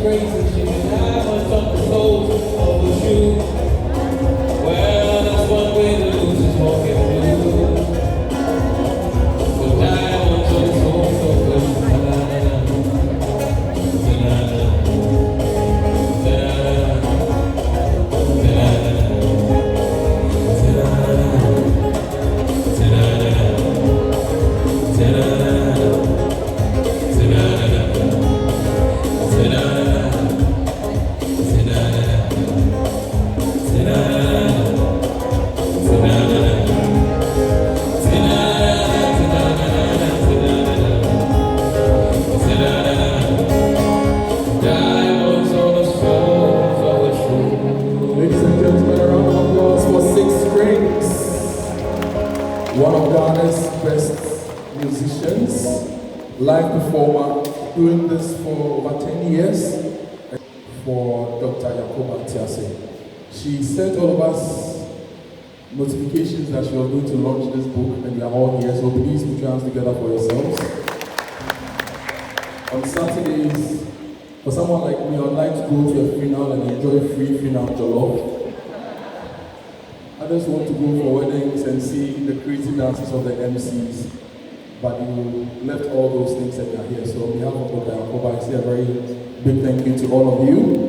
crazy. She can have on something close over shoes. Well, that's one way to lose is walking blue. But I want to so good. One of Ghana's best musicians, live performer, doing this for over 10 years for Dr. Yacoba Atiase. She sent all of us notifications that she was going to launch this book, and we are all here, so please put your hands together for yourselves. On Saturdays, for someone like me, I'd like to go to a funeral and enjoy free funeral jollof. I just want to go for weddings and see the crazy dances of the MCs, but you left all those things and you're here. So on behalf of Dr. Yacoba, I say a very big thank you to all of you.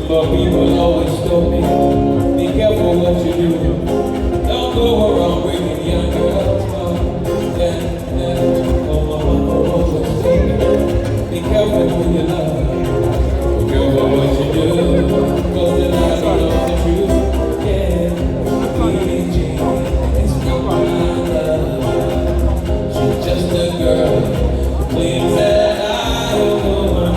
But people always told me, be careful what you do. Don't go around bringing young girls home. Oh, my mama always told me, be careful who you love. Be careful what you do, cause the lies are not the truth. Yeah, Billie Jean is not my love. She's just a girl who claims that I don't know her.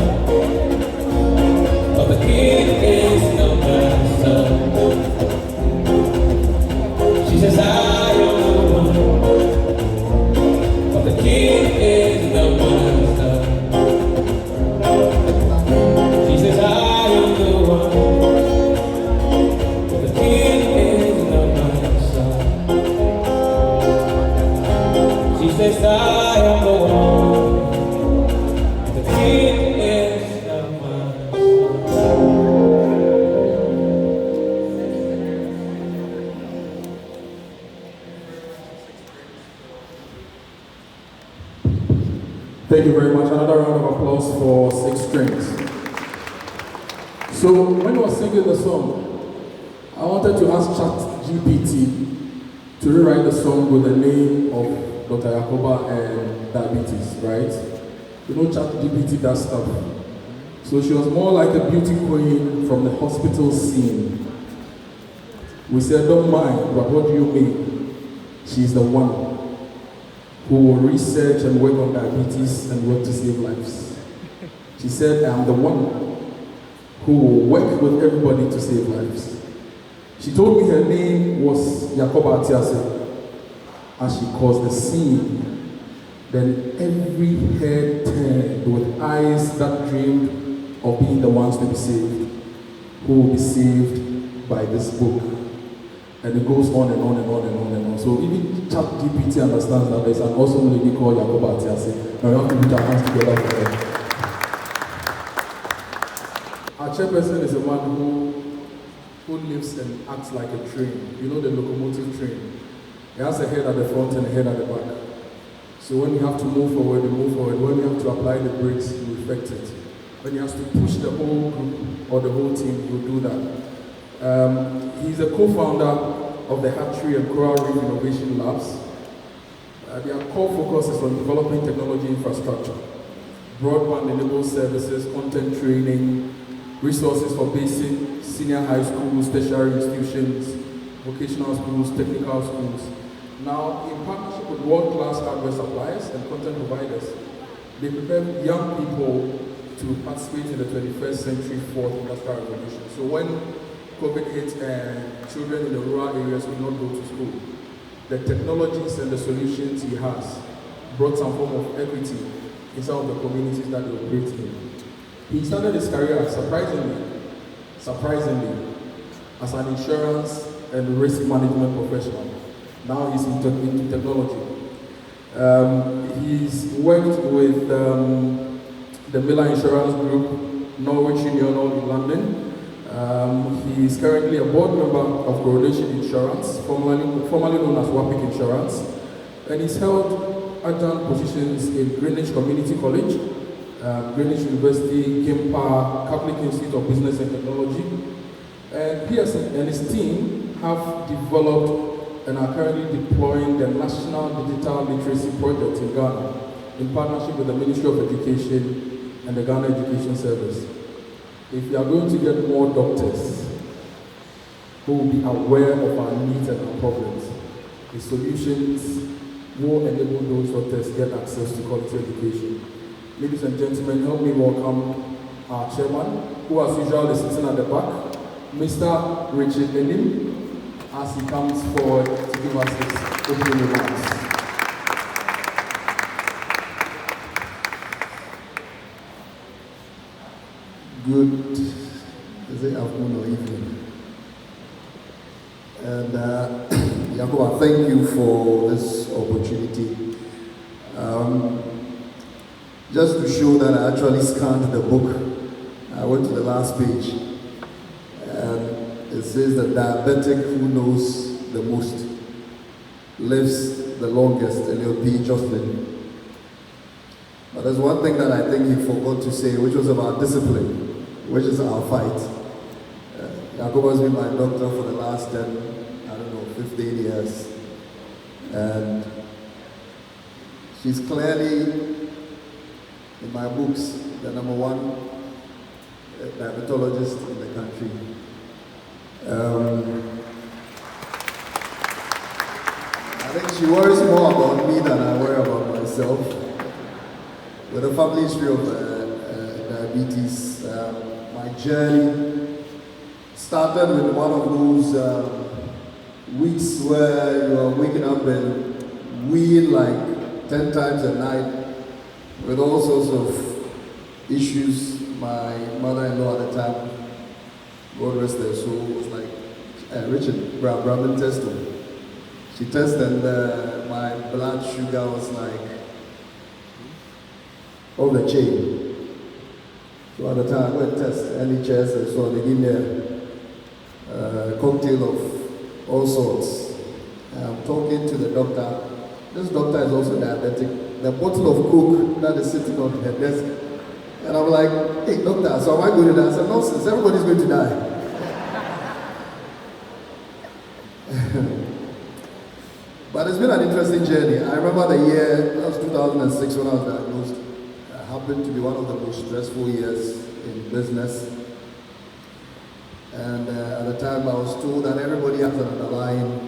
But the kid is not my son. She says I am the one. But the kid is not my son. She says I am the one. But the kid is not my son. She says I am the one. The kid is not my son. Thank you very much. Another round of applause for Six Strings. So when I was singing the song, I wanted to ask ChatGPT to rewrite the song with the name of Dr. Yacoba and diabetes, right? You know ChatGPT does stuff. So she was more like a beauty queen from the hospital scene. We said, don't mind, but what do you mean? She's the one who will research and work on diabetes and work to save lives. She said, I'm the one who will work with everybody to save lives. She told me her name was Yacoba Atiase. as she caused the scene, then every head turned with eyes that dreamed of being the ones to be saved, who will be saved by this book. And it goes on and on and on and on and on. So even ChatGPT understands that there's an awesome lady called Yacoba Atiase. Now we have to put our hands together for her. Our chairperson is a man who lives and acts like a train. You know the locomotive train. He has a head at the front and a head at the back. So when you have to move forward, you move forward. When you have to apply the brakes, you effect it. When you have to push the whole group or the whole team, you do that. He's a co-founder of the Hatchery and Coral Reef Innovation Labs. Their core focus is on developing technology infrastructure, broadband-enabled services, content training, resources for basic, senior high schools, tertiary institutions, vocational schools, technical schools. Now, in partnership with world-class hardware suppliers and content providers, they prepare young people to participate in the 21st century fourth industrial revolution. So when COVID hit and children in the rural areas could not go to school, the technologies and the solutions he has brought some form of equity in some of the communities that they operate in. He started his career, surprisingly, as an insurance and risk management professional. Now he's into technology. He's worked with the Miller Insurance Group, Norwich Union in London. He is currently a board member of Coronation Insurance, formerly known as Wapik Insurance, and he's held adjunct positions in Greenwich Community College, Greenwich University, Gimpa, Catholic Institute of Business and Technology. And he and his team have developed and are currently deploying the National Digital Literacy Project in Ghana in partnership with the Ministry of Education and the Ghana Education Service. If you are going to get more doctors who will be aware of our needs and our problems, the solutions will enable those doctors to get access to quality education. Ladies and gentlemen, help me welcome our chairman, who as usual is sitting at the back, Mr. Richard Enim, as he comes forward to give us his opening remarks. Good, is it afternoon or evening? And Yacoba, thank you for this opportunity. Just to show that I actually scanned the book, I went to the last page, and it says that diabetic who knows the most lives the longest, LLP Jocelyn. But there's one thing that I think he forgot to say, which was about discipline, which is our fight. Yacoba has been my doctor for the last 15 years. And she's clearly, in my books, the #1 diabetologist in the country. I think she worries more about me than I worry about myself. With a family history of diabetes, my journey started with one of those weeks where you are waking up and weeing like 10 times a night with all sorts of issues. My mother-in-law at the time, God rest her soul, was like, Richard, Brahmin tested. She tested and my blood sugar was like off the chain. So at the time I went to test NHS and so they give me a cocktail of all sorts. I'm talking to the doctor. This doctor is also diabetic. The bottle of Coke that is sitting on her desk. And I'm like, hey doctor, so am I going to die? I said, nonsense, everybody's going to die. But it's been an interesting journey. I remember the year, that was 2006 when I was diagnosed. It happened to be one of the most stressful years in business. And at the time I was told that everybody has an underlying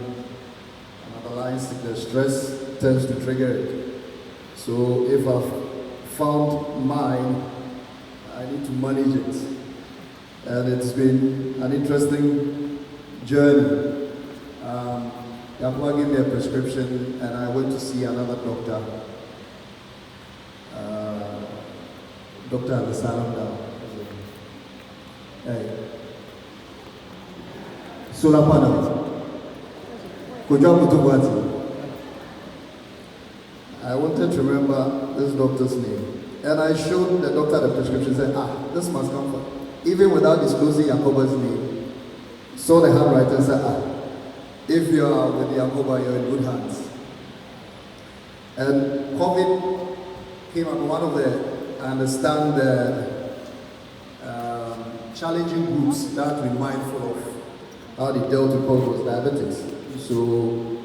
sickness. Stress tends to trigger it. So if I've found mine, I need to manage it. And it's been an interesting journey. Yacoba gave me a prescription and I went to see another doctor. Doctor at the salon now. Hey. Solar panel. Kojo. I wanted to remember this doctor's name. And I showed the doctor the prescription, said, this must come from. Even without disclosing Yacoba's name, saw the handwriting and said, if you are with Yacoba, you're in good hands. And COVID came up, one of the, I understand, the challenging groups that we're mindful of how they dealt with COVID was diabetes. So,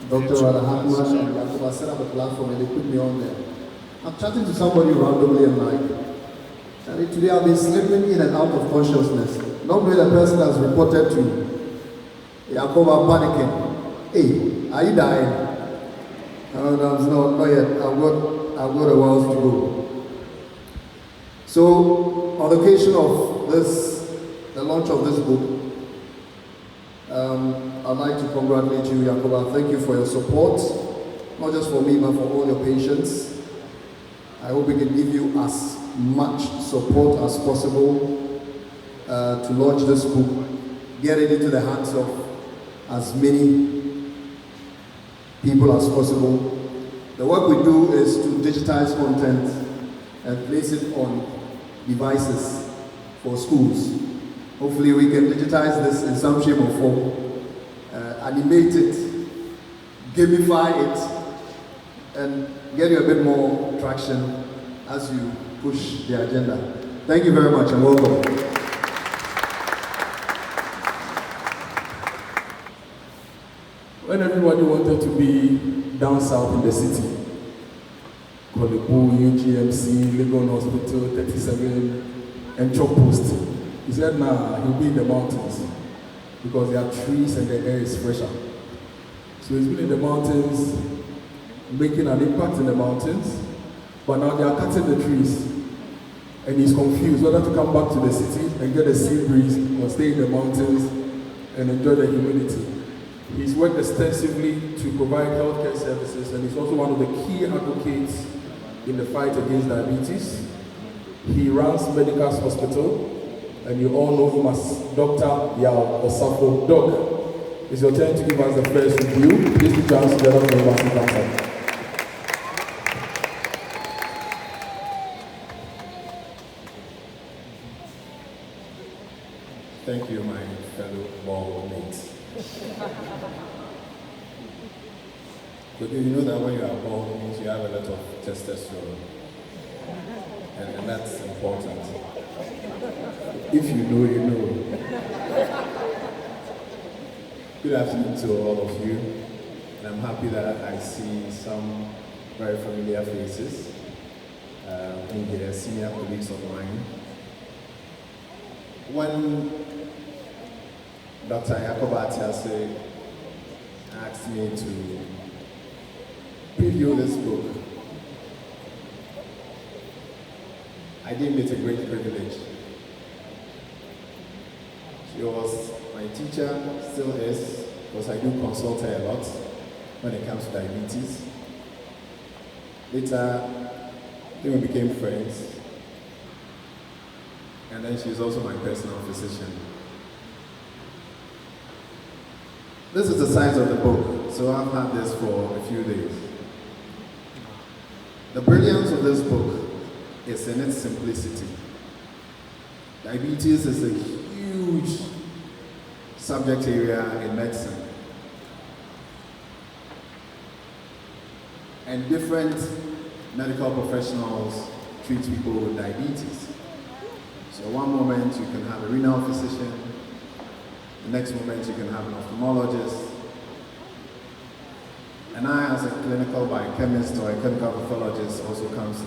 Dr. Rada Hakumash and Yacoba set up a platform and they put me on there. I'm chatting to somebody randomly and and today I've been slipping in and out of consciousness. Normally the person has reported to Yacoba panicking. Hey, are you dying? No, not yet. I've got a while to go. So, on the occasion of the launch of this book, I'd like to congratulate you, Yacoba. Thank you for your support, not just for me, but for all your patients. I hope we can give you as much support as possible to launch this book, get it into the hands of as many people as possible. The work we do is to digitize content and place it on devices for schools. Hopefully we can digitize this in some shape or form, animate it, gamify it, and get you a bit more traction as you push the agenda. Thank you very much and welcome. When everybody wanted to be down south in the city, Korle-Bu, UGMC, Legon Hospital, 37, and Chop Post, he said, he'll be in the mountains because there are trees and the air is fresher. So he's been in the mountains, making an impact in the mountains, but now they are cutting the trees. And he's confused whether to come back to the city and get a sea breeze or stay in the mountains and enjoy the humidity. He's worked extensively to provide healthcare services, and he's also one of the key advocates in the fight against diabetes. He runs Medical's Hospital, and you all know him as Dr. Yao Osafo. Doc, it's your turn to give us the first review. Please put your hands together for the massive cancer. Thank you, my fellow ball mates. Because you know that when you are bald, it means you have a lot of testosterone. And that's important. If you know, you know. Good afternoon to all of you. And I'm happy that I see some very familiar faces in here, senior colleagues of mine. When Dr. Yacoba Atiase asked me to preview this book, I deemed it a great privilege. She was my teacher, still is, because I do consult her a lot when it comes to diabetes. Later, we became friends. And then she's also my personal physician. This is the size of the book, so I've had this for a few days. The brilliance of this book is in its simplicity. Diabetes is a huge subject area in medicine. And different medical professionals treat people with diabetes. So one moment you can have a renal physician, the next moment you can have an ophthalmologist, and I as a clinical biochemist or a clinical pathologist also comes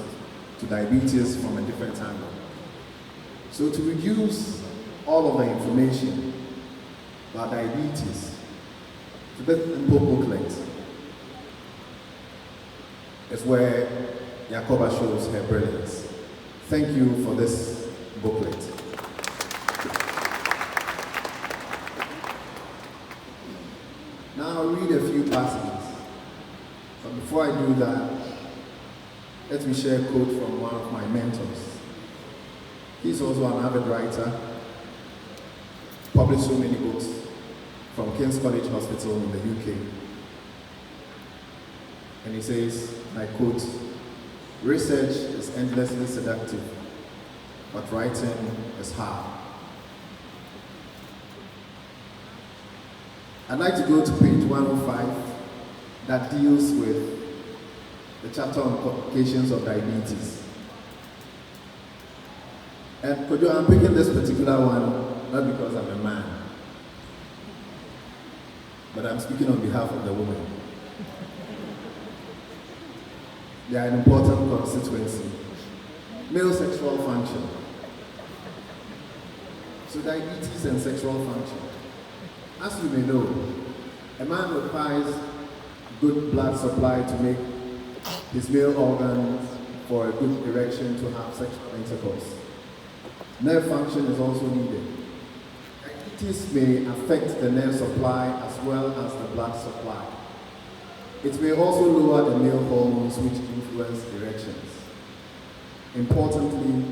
to diabetes from a different angle. So to reduce all of the information about diabetes to this simple booklet is where Yacoba shows her brilliance. Thank you for this booklet. Now I'll read a few passages. But before I do that, let me share a quote from one of my mentors. He's also an avid writer, published so many books from King's College Hospital in the UK. And he says, I quote, "Research is endlessly seductive, but writing is hard." I'd like to go to page 105 that deals with the chapter on complications of diabetes. And Kojo, I'm picking this particular one not because I'm a man, but I'm speaking on behalf of the women. They are an important constituency. Male sexual function. So diabetes and sexual function. As you may know, a man requires good blood supply to make his male organs for a good erection to have sexual intercourse. Nerve function is also needed. Diabetes may affect the nerve supply as well as the blood supply. It may also lower the male hormones which influence erections. Importantly,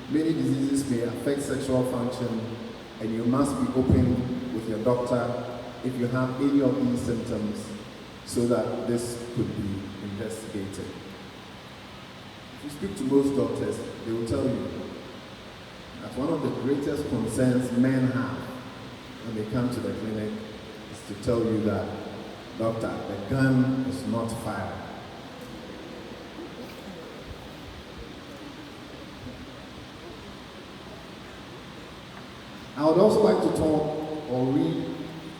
many diseases may affect sexual function, and you must be open with your doctor if you have any of these symptoms so that this could be investigated. If you speak to most doctors, they will tell you that one of the greatest concerns men have when they come to the clinic is to tell you that, "Doctor, the gun is not fired." I would also like to talk or read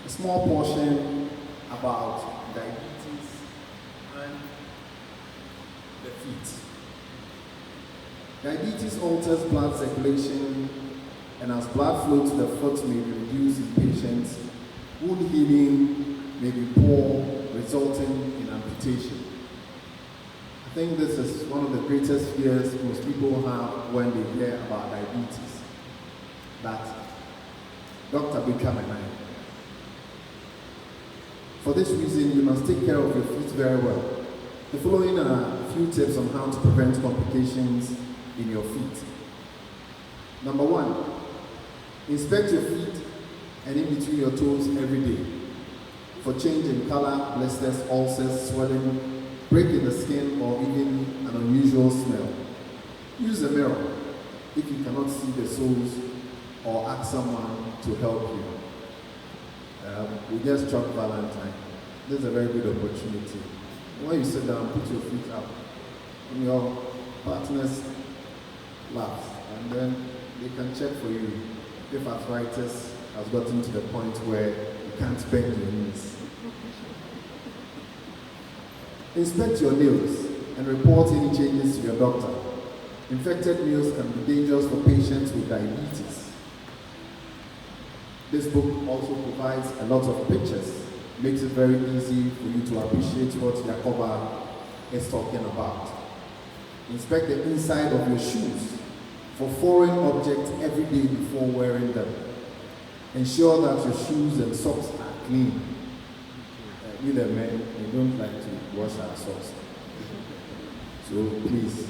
a small portion about diabetes and the feet. Diabetes alters blood circulation, and as blood flow to the foot may be reduced in patients, wound healing may be poor, resulting in amputation. I think this is one of the greatest fears most people have when they hear about diabetes. That Dr. Become and I. For this reason, you must take care of your feet very well. The following are a few tips on how to prevent complications in your feet. Number one, inspect your feet and in between your toes every day for change in color, blisters, ulcers, swelling, break in the skin, or even an unusual smell. Use a mirror if you cannot see the soles, or ask someone to help you. We just struck Valentine. This is a very good opportunity. When you sit down, put your feet up on your partner's laps, and then they can check for you if arthritis has gotten to the point where you can't bend your knees. Inspect your nails and report any changes to your doctor. Infected nails can be dangerous for patients with diabetes. This book also provides a lot of pictures, makes it very easy for you to appreciate what Yacoba is talking about. Inspect the inside of your shoes for foreign objects every day before wearing them. Ensure that your shoes and socks are clean. We the men, we don't like to wash our socks. So please,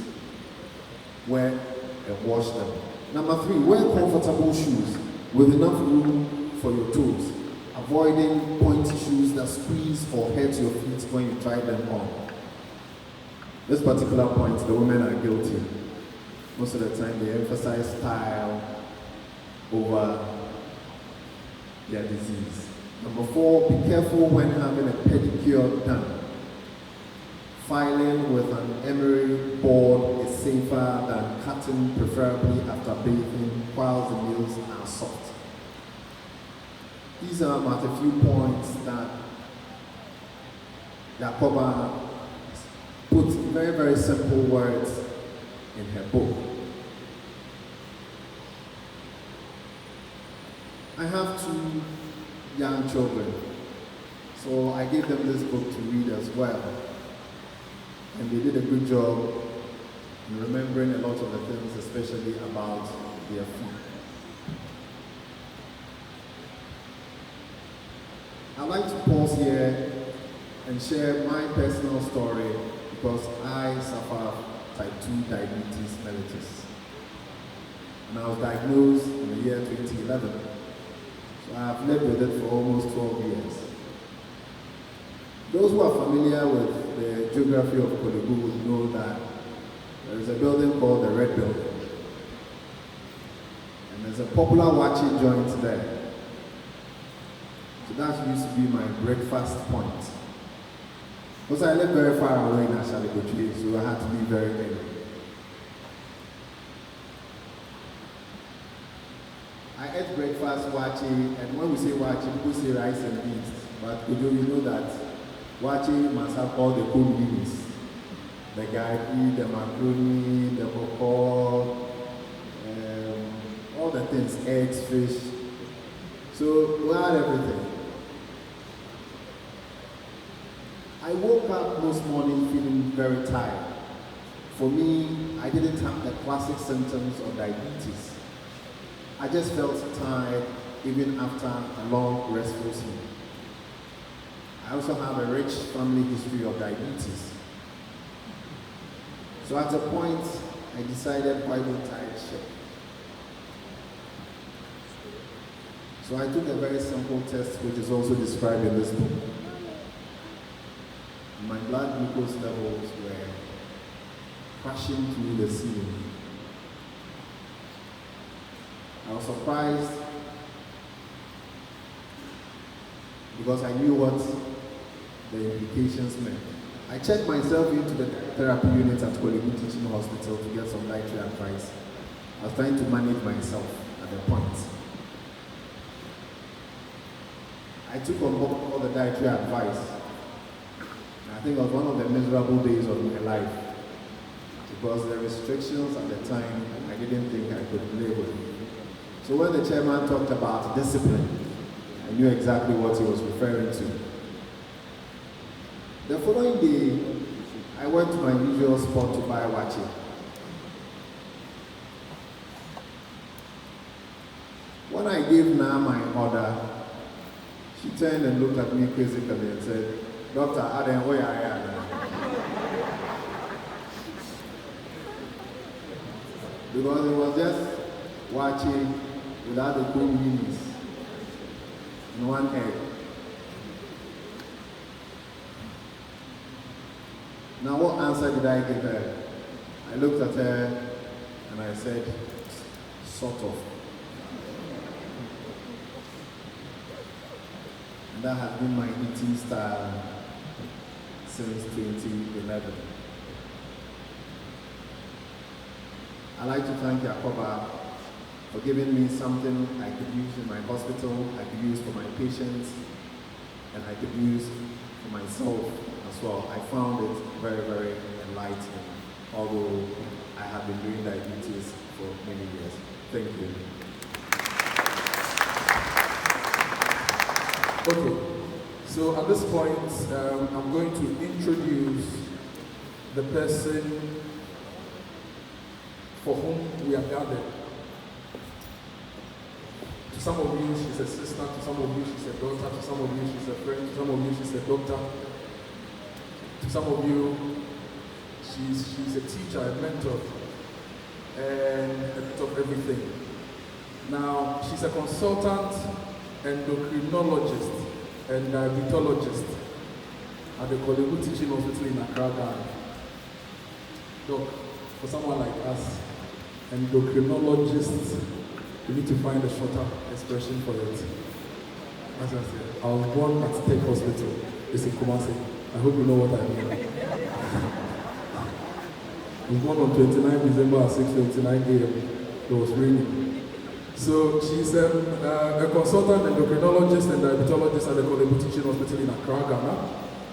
wear and wash them. Number three, wear comfortable shoes with enough room for your toes, avoiding pointy shoes that squeeze or hurt your feet when you try them on. This particular point, the women are guilty. Most of the time they emphasize style over their disease. Number four, be careful when having a pedicure done. Filing with an emery board is safer than cutting, preferably after bathing, while the nails are soft. These are but a few points that Yacoba puts in very, very simple words in her book. I have 2 young children, so I gave them this book to read as well. And they did a good job in remembering a lot of the things, especially about their feet. I'd like to pause here and share my personal story because I suffer type 2 diabetes mellitus. And I was diagnosed in the year 2011. So I have lived with it for almost 12 years. Those who are familiar with the geography of Korle-Bu would know that there is a building called the Red Building. And there's a popular watching joint there. So that used to be my breakfast point. Because I live very far away in Ashali-Botue, so I had to be very early. I ate breakfast watching, and when we say watching, people say rice and beans. But Kojo, you know that watching must have all the cool ingredients. The gari, the macaroni, the boko, all the things, eggs, fish. So we had everything. I woke up most morning feeling very tired. For me, I didn't have the classic symptoms of diabetes. I just felt tired even after a long, restful sleep. I also have a rich family history of diabetes. So at a point, I decided, why don't I check? So I took a very simple test, which is also described in this book. My blood glucose levels were crashing through the ceiling. I was surprised because I knew what the implications meant. I checked myself into the therapy unit at Korle-Bu Teaching Hospital to get some dietary advice. I was trying to manage myself at the point. I took on board all the dietary advice. I think it was one of the miserable days of my life because the restrictions at the time, I didn't think I could live with. So when the chairman talked about discipline, I knew exactly what he was referring to. The following day, I went to my usual spot to buy wachi. When I gave Na my order, she turned and looked at me quizzically and said, "Doctor, Aden, where are you?" Because it was just watching without the cool meanings and one egg. Now what answer did I give her? I looked at her and I said, sort of. And that has been my eating style since 2011. I'd like to thank Yacoba for giving me something I could use in my hospital, I could use for my patients, and I could use for myself as well. I found it very, very enlightening, although I have been doing diabetes for many years. Thank you. Okay, so at this point, I'm going to introduce the person for whom we are gathered. To some of you, she's a sister. To some of you, she's a daughter. To some of you, she's a friend. To some of you, she's a doctor. To some of you, she's a teacher, a mentor, and a bit of everything. Now, she's a consultant, endocrinologist, and diabetologist at the Korle-Bu Teaching Hospital in Accra, Ghana. Doc, for someone like us, endocrinologists, we need to find a shorter expression for it. As I said, I was born at Tech Hospital. It's in Kumasi. I hope you know what I mean. I was born on 29 December at 6:29 a.m. It was raining. So she's a consultant endocrinologist and diabetologist at the Korle-Bu Teaching Hospital in Accra, Ghana.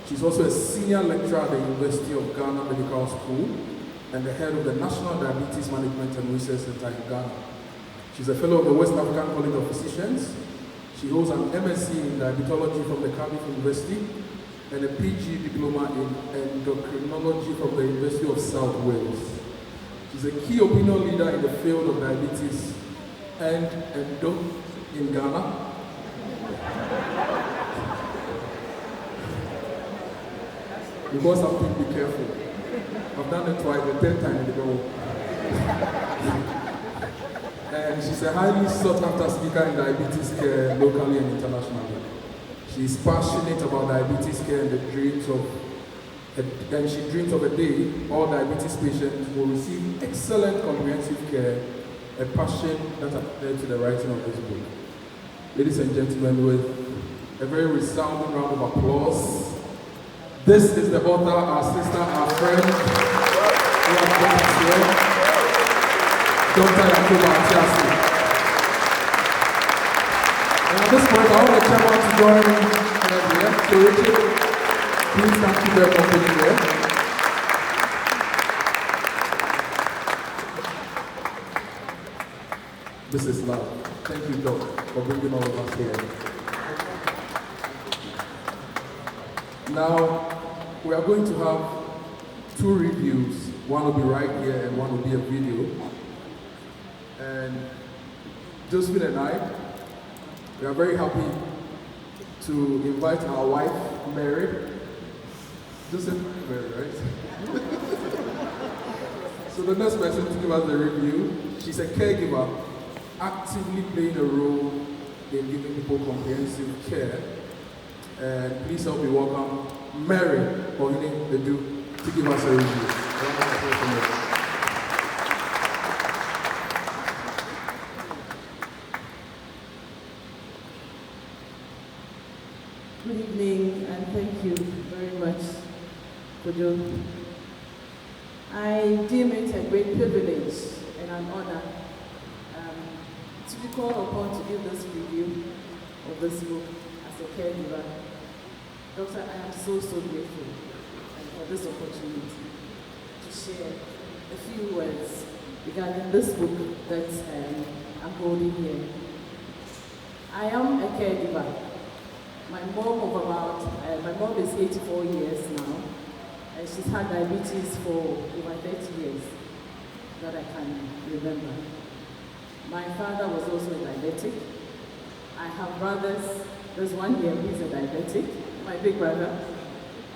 She's also a senior lecturer at the University of Ghana Medical School and the head of the National Diabetes Management and Research Center in Ghana. She's a fellow of the West African College of Physicians. She holds an MSc in diabetology from the Cardiff University and a PG diploma in endocrinology from the University of South Wales. She's a key opinion leader in the field of diabetes and endo in Ghana. Because something, be careful. I've done it twice, the third time in the world. And she's a highly sought after speaker in diabetes care locally and internationally. She's passionate about diabetes care and she dreams of a day all diabetes patients will receive excellent comprehensive care, a passion that led to the writing of this book. Ladies and gentlemen, with a very resounding round of applause, this is the author, our sister, our friend, who has brought us here, Dr. Yacoba Atiase. And at this point, I want the chairman to join us here. So Richard, please come to the company here. This is love. Thank you, Doc, for bringing all of us here. Now, we are going to have two reviews. One will be right here and one will be a video. And Josephine and I, we are very happy to invite our wife, Mary. Josephine, Mary, right? So the next person to give us the review, she's a caregiver, actively playing a role in giving people comprehensive care. And please help me welcome Mary Ohine Edu to give us a review. Good evening, and thank you very much, Kojo. I deem it a great privilege and an honor to be called upon to give this review of this book as a caregiver. Doctor, I am so grateful for this opportunity to share a few words regarding this book that I'm holding here. I am a caregiver. My mom is 84 years now, and she's had diabetes for over 30 years that I can remember. My father was also a diabetic. I have brothers. There's one here who is a diabetic, my big brother.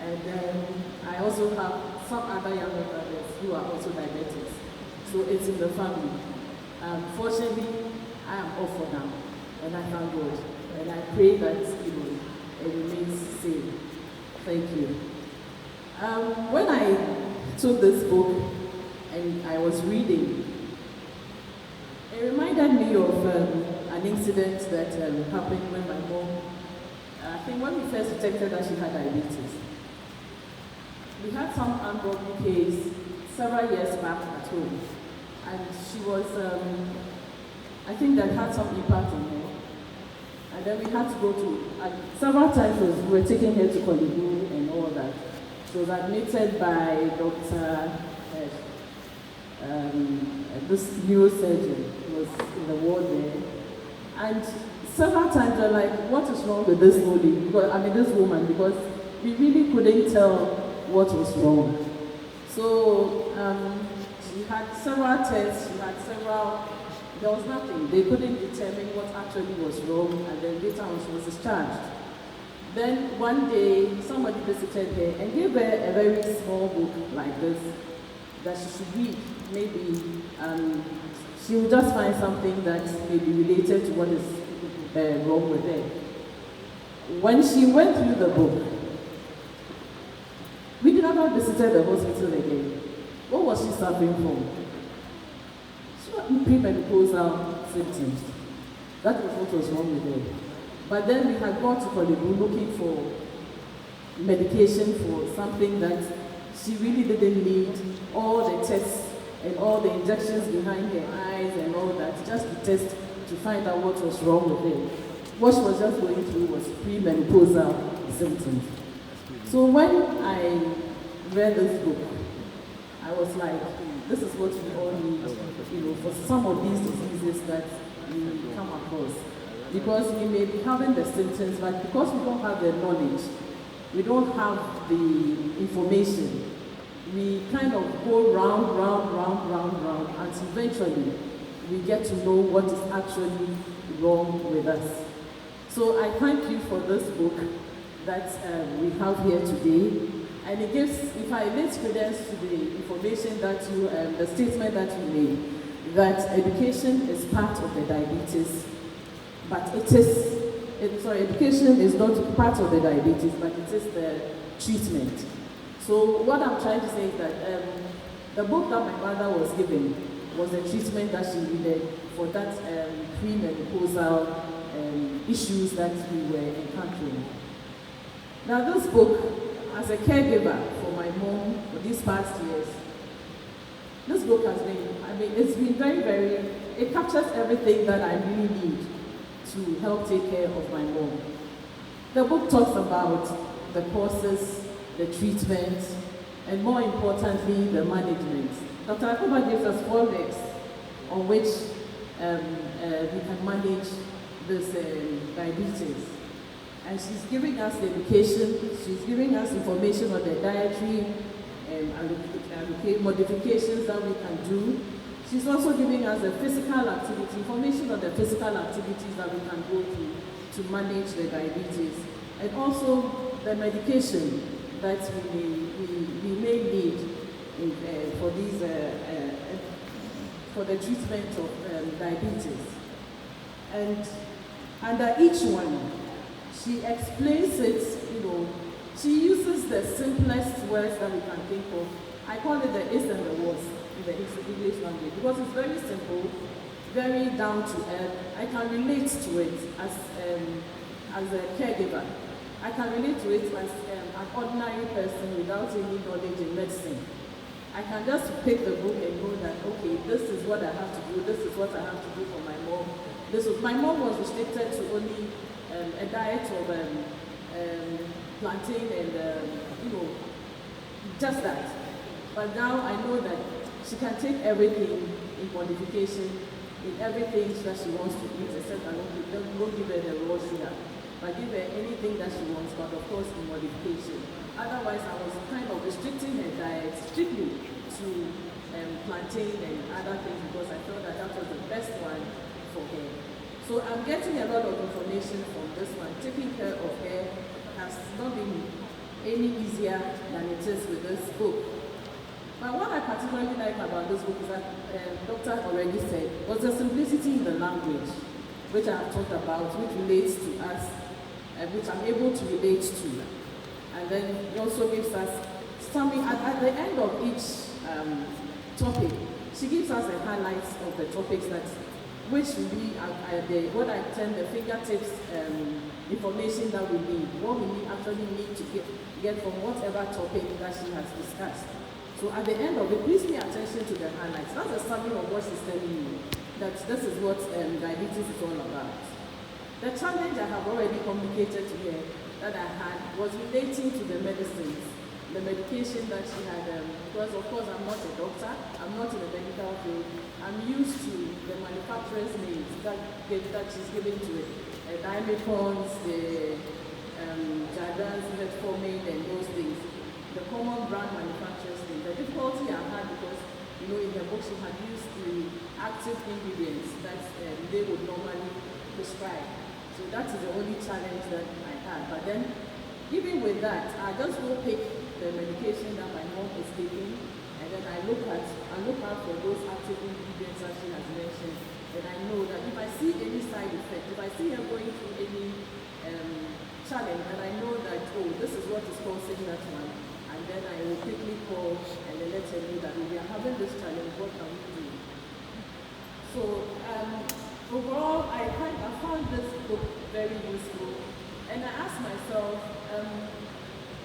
And then I also have some other younger brothers who are also diabetics. So it's in the family. Fortunately, I am off for now, and I thank God. And I pray that it remains safe. Thank you. When I took this book and I was reading, it reminded me of an incident that happened when my mom, I think when we first detected that she had diabetes. We had some unbroken case several years back at home, and she was, I think that had some impact on her. And then we had to go to, several times we were taking her to Korle-Bu and all that. She was admitted by Dr. This neurosurgeon who was in the ward there. And several times they're like, what is wrong with this lady? This woman, because we really couldn't tell what was wrong. So she had several tests, there was nothing. They couldn't determine what actually was wrong, and then later on she was discharged. Then one day, somebody visited her and gave her a very small book like this that she should read. Maybe she will just find something that may be related to what is wrong with her. When she went through the book, we did not visit the hospital again. What was she suffering from? She had premenopausal symptoms. That was what was wrong with her. But then we had gone to Korle-Bu looking for medication for something that she really didn't need, all the tests and all the injections behind her eyes and all that, just to test to find out what was wrong with her. What she was just going through was premenopausal symptoms. So when I read this book, I was like, this is what we all need, for some of these diseases that we come across. Because we may be having the symptoms, but because we don't have the knowledge, we don't have the information, we kind of go round, until eventually we get to know what is actually wrong with us. So I thank you for this book that we have here today, And it gives, if I lay credence to the information that you, the statement that you made, that education is part of the diabetes, but education is not part of the diabetes, but it is the treatment. So what I'm trying to say is that the book that my mother was given was a treatment that she needed for that premenopausal issues that we were encountering. Now this book, as a caregiver for my mom for these past years, this book has been, it's been very, very, it captures everything that I really need to help take care of my mom. The book talks about the causes, the treatment, and more importantly, the management. Dr. Yacoba gives us 4 legs on which we can manage this diabetes. And she's giving us the education, she's giving us information on the dietary modifications that we can do. She's also giving us a physical activity, information on the physical activities that we can go through to manage the diabetes. And also the medication that we may need for these for the treatment of diabetes. And under each one, she explains it, she uses the simplest words that we can think of. I call it the is and the was in the English language because it's very simple, very down to earth. I can relate to it as a caregiver. I can relate to it as an ordinary person without any knowledge in medicine. I can just pick the book and know that, okay, this is what I have to do, this is what I have to do for my mom. My mom was restricted to only a diet of plantain and, just that. But now I know that she can take everything in modification, in everything that she wants to eat, except I won't give her the raw sugar, but give her anything that she wants, but of course in modification. Otherwise, I was kind of restricting her diet strictly to plantain and other things because I felt that that was the best one for her. So I'm getting a lot of information from this one. Taking care of her has not been any easier than it is with this book. But what I particularly like about this book is that Doctor already said was the simplicity in the language, which I have talked about, which relates to us, which I'm able to relate to. And then it also gives us something at the end of each topic. She gives us the highlights of the topics which will be what I term the fingertips information that we need, what we actually need to get from whatever topic that she has discussed. So at the end of it, please pay attention to the highlights. That's a summary of what she's telling you, that this is what diabetes is all about. The challenge I have already communicated to her that I had was relating to the medicines, the medication that she had, because of course I'm not a doctor, I'm not in the medical field, I'm used to the manufacturer's names that she's giving to it. The Dimecons, the Jardins, Metformin, and those things. The common brand manufacturer's name. The difficulty I had because, in the book she had used the active ingredients that they would normally prescribe. So that is the only challenge that I had. But then, even with that, I just go pick the medication that my mom is taking, and then I look out for those active ingredients that she has mentioned, and I know that if I see any side effect, if I see her going through any challenge, and I know that, oh, this is what is causing that one, and then I will quickly call and then let her know that we are having this challenge, what can we do? So overall, I found this book very useful, and I asked myself,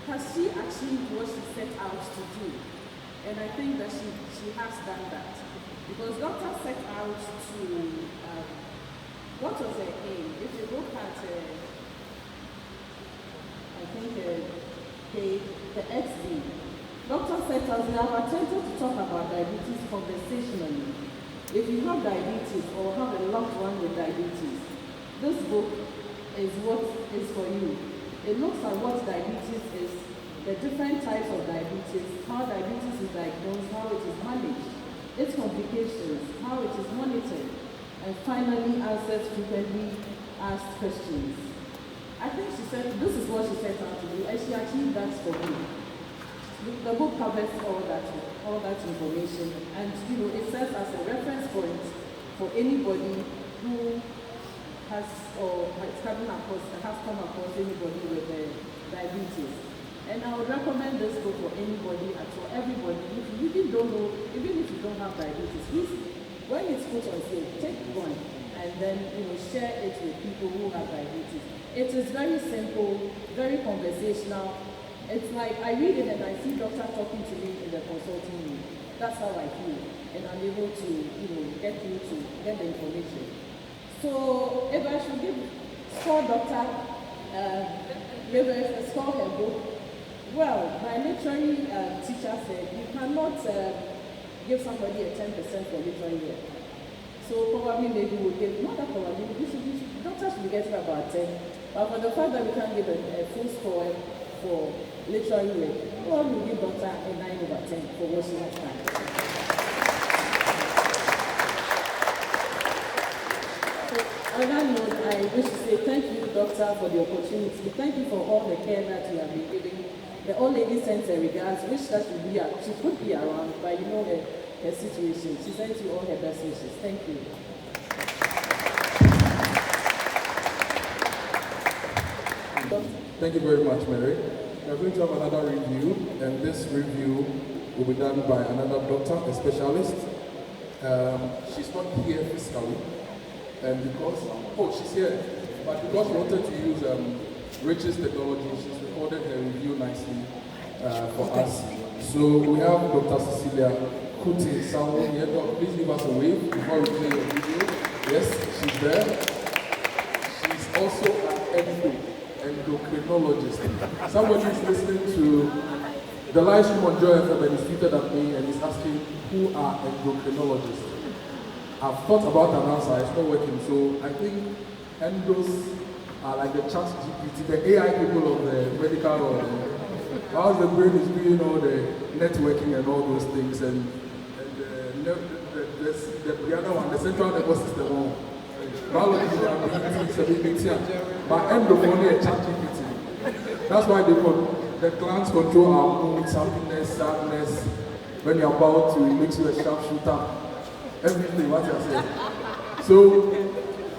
has she achieved what she set out to do? And I think that she has done that. Because doctor set out to, what was her aim? If you look at, I think the XD, doctor set out, we have attempted to talk about diabetes conversationally. If you have diabetes or have a loved one with diabetes, this book is what is for you. It looks at what diabetes is, the different types of diabetes, how diabetes is diagnosed, how it is managed, its complications, how it is monitored, and finally answers frequently asked questions. I think she said, this is what she set out to do, and she achieved that for me. The book covers all that information, and it serves as a reference point for anybody who has come across anybody with diabetes. And I would recommend this book for anybody, for everybody. If you even don't know, even if you don't have diabetes, please, when it's put on sale, take one and then share it with people who have diabetes. It is very simple, very conversational. It's like I read it and I see doctor talking to me in the consulting room. That's how I feel, and I'm able to get the information. So if I should score doctor score her book, well, my lecturing teacher said you cannot give somebody a 10% for lecturing work. So probably maybe we'll give, not that probably, doctors should be getting about 10. But for the fact that we can't give a full score for lecturing work, probably we'll give doctor a 9/10 for what she has done. On that note, I wish to say thank you, doctor, for the opportunity. Thank you for all the care that you have been giving. The old lady sends her regards, wish that she could be around, but her situation. She sends you all her best wishes. Thank you. Thank you very much, Mary. We're going to have another review, and this review will be done by another doctor, a specialist. She's not here physically, and because, she's here, but because we wanted to use Rich's technology, she's recorded her review nicely for us. So we have Dr. Cecilia Kuti Samuel here. Please give us a wave before we play your video. Yes, she's there. She's also an endocrinologist. Somebody is listening to the live stream on Joy FM and is tweeted at me and is asking who are endocrinologists. I've thought about an answer, it's not working. So I think endos are like the chat GPT, the AI people of the medical world. How the brain is doing all the networking and all those things, and the other one, the central nervous system. Biology is a big thing, but endophony and chat GPT. That's why the glands control our mood, happiness, sadness. When you're about to, it makes you a sharpshooter. Everything, what you're saying. So,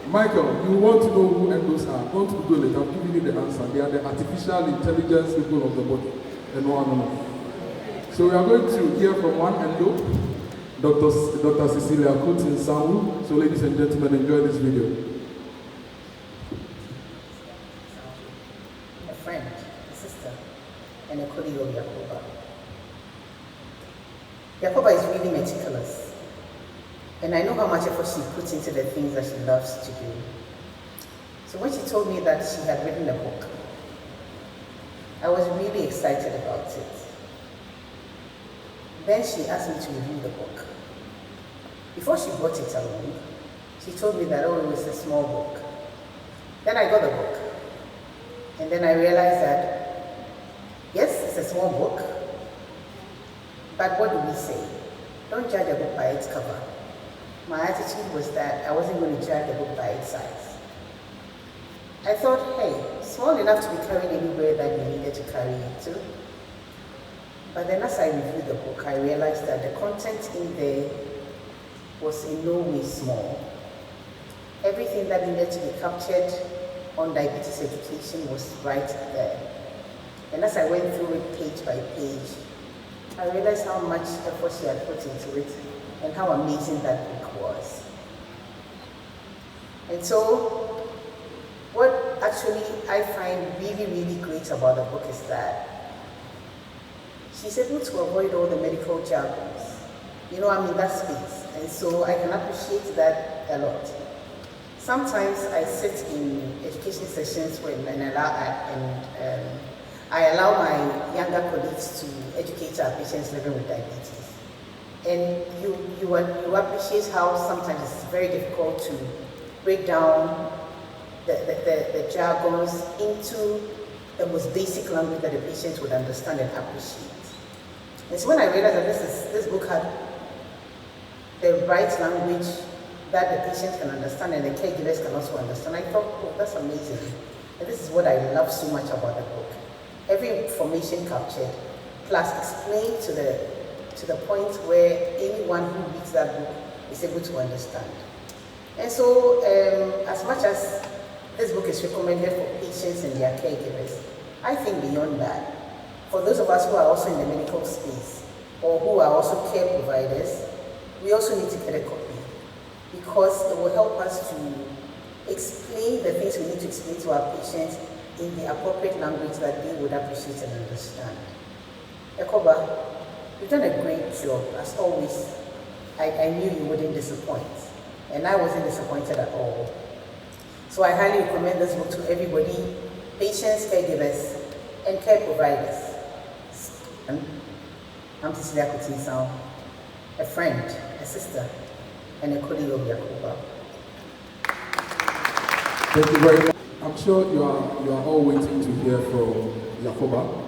Michael, you want to know who endos are? Don't Google it, I've given you the answer. They are the artificial intelligence people of the body. And one. So we are going to hear from one endo, Dr. Cecilia Kuti Samuel. So ladies and gentlemen, enjoy this video. A friend, a sister, and a colleague of Yacoba. Yacoba is really meticulous. And I know how much effort she puts into the things that she loves to do. So when she told me that she had written a book, I was really excited about it. Then she asked me to review the book. Before she brought it along, she told me that, it was a small book. Then I got the book. And then I realized that, yes, it's a small book, but what do we say? Don't judge a book by its cover. My attitude was that I wasn't going to judge the book by its size. I thought, hey, small enough to be carried anywhere that you needed to carry it to. But then as I reviewed the book, I realized that the content in there was in no way small. Everything that needed to be captured on diabetes education was right there. And as I went through it page by page, I realized how much effort she had put into it and how amazing that book was. And so, what actually I find really, really great about the book is that she's able to avoid all the medical jargons. I'm in that space, and so I can appreciate that a lot. Sometimes I sit in education sessions I allow my younger colleagues to educate our patients living with diabetes. And you appreciate how sometimes it's very difficult to break down the jargons into the most basic language that the patients would understand and appreciate. And so when I realized that this book had the right language that the patients can understand and the caregivers can also understand, I thought, that's amazing. And this is what I love so much about the book. Every information captured, plus explain to the point where anyone who reads that book is able to understand. And so, as much as this book is recommended for patients and their caregivers, I think beyond that, for those of us who are also in the medical space or who are also care providers, we also need to get a copy because it will help us to explain the things we need to explain to our patients in the appropriate language that they would appreciate and understand. Yacoba, you've done a great job. As always, I knew you wouldn't disappoint, and I wasn't disappointed at all. So I highly recommend this book to everybody, patients, caregivers, and care providers. I'm Cecilia Atiase, a friend, a sister, and a colleague of Yacoba. Thank you very much. I'm sure you are all waiting to hear from Yacoba,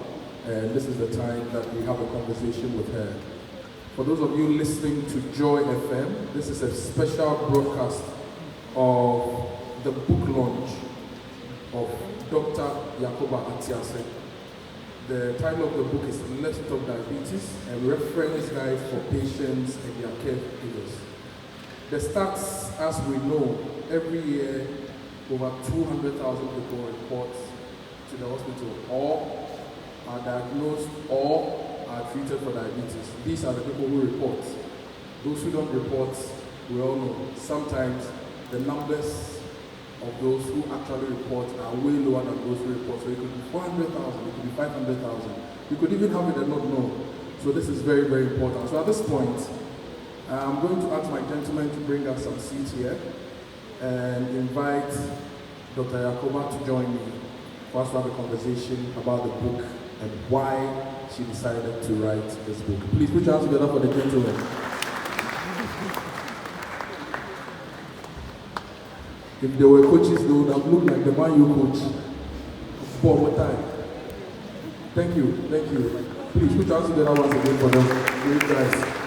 and this is the time that we have a conversation with her. For those of you listening to Joy FM, this is a special broadcast of the book launch of Dr. Yacoba Atiase. The title of the book is Let's Talk Diabetes, a reference guide for patients and their caregivers. The stats, as we know, every year over 200,000 people report to the hospital or are diagnosed or are treated for diabetes. These are the people who report. Those who don't report, we all know, sometimes the numbers of those who actually report are way lower than those who report. So it could be 400,000, it could be 500,000. You could even have it and not know. So this is very, very important. So at this point, I'm going to ask my gentleman to bring us some seats here and invite Dr. Yacoba to join me for us to have a conversation about the book and why she decided to write this book. Please put your hands together for the gentleman. If there were coaches, they would have looked like the man you coach. For what time? Thank you, thank you. Please put your hands together once again for those great guys.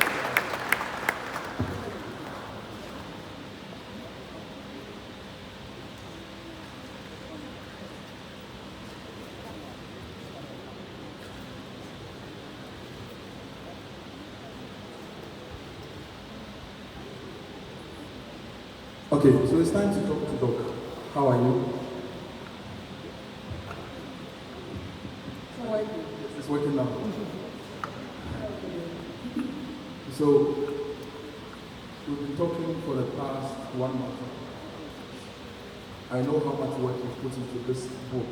Okay, so it's time to talk to Doc. How are you? It's working now. So, we've been talking for the past 1 month. I know how much work you've put into this book.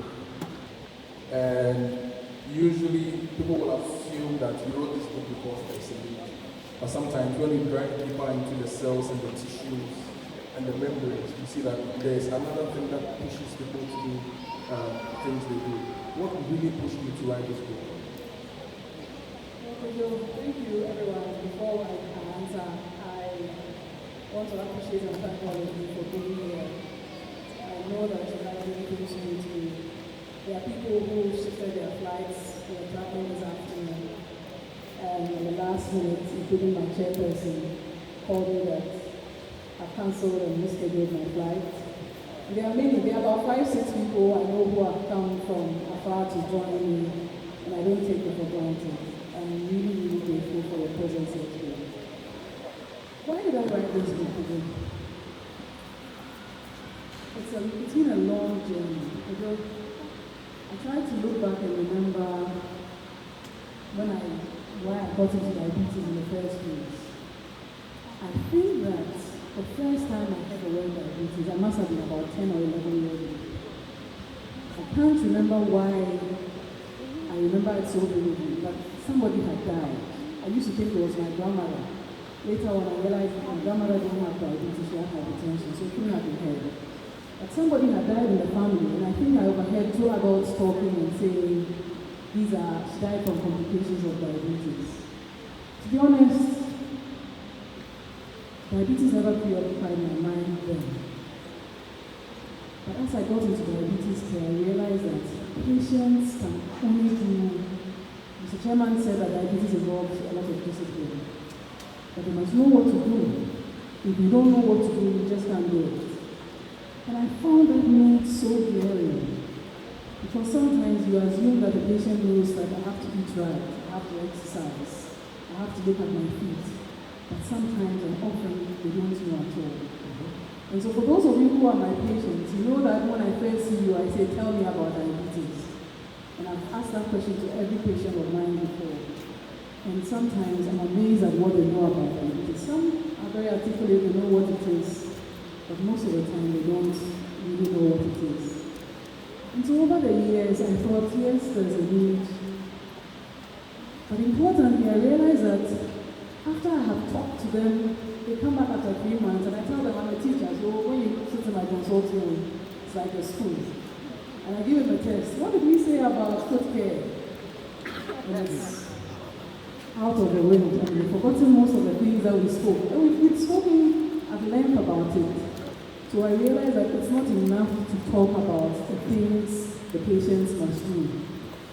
And usually, people will assume that you wrote this book because there's a need. But sometimes when you dive deeper into the cells and the tissues, and the membranes, you see that there's another thing that pushes people to do things they do. What really pushed you to write this book? Well, Kojo, thank you everyone. Before I can answer, I want to appreciate and thank all of you for being here. I know that you have many things you need to do. There are people who shifted their flights, they are traveling this afternoon, and in the last minute, including my chairperson, called me that I've cancelled and rescheduled my flight. There are about 5-6 people I know who have come from afar to join me, and I don't take it for granted. I'm really, really grateful for your presence here today. Why did I write this book today? It's been a long journey. I tried to look back and remember why I got into diabetes in the first place. I think that the first time I ever went diabetes, I must have been about 10 or 11 years old. I can't remember why I remember it so vividly, but somebody had died. I used to think it was my grandmother. Later on, I realized my grandmother didn't have diabetes, she had hypertension, so it couldn't have been her. But somebody had died in the family, and I think I overheard 2 adults talking and saying, she died from complications of diabetes. To be honest, diabetes never preoccupied my mind then. But as I got into diabetes care, I realized that patients can only do, Mr. Chairman said that diabetes involves a lot of discipline. But they must know what to do. If you don't know what to do, you just can't do it. And I found that need so glaring. Because sometimes you assume that the patient knows that I have to eat right, I have to exercise, I have to look at my feet. But sometimes and often they don't know at all. And so for those of you who are my patients, you know that when I first see you, I say, tell me about diabetes. And I've asked that question to every patient of mine before. And sometimes I'm amazed at what they know about diabetes. Some are very articulate, they know what it is. But most of the time they don't really know what it is. And so over the years, I thought, yes, there's a need. But importantly, I realized that after I have talked to them, they come back after 3 months, and I tell them I'm a teacher, so when you sit in my consulting room, it's like a school. And I give them a test. What did we say about foot care? And it's out of the wind, and we've forgotten most of the things that we spoke. And we've spoken at length about it. So I realized that it's not enough to talk about the things the patients must do.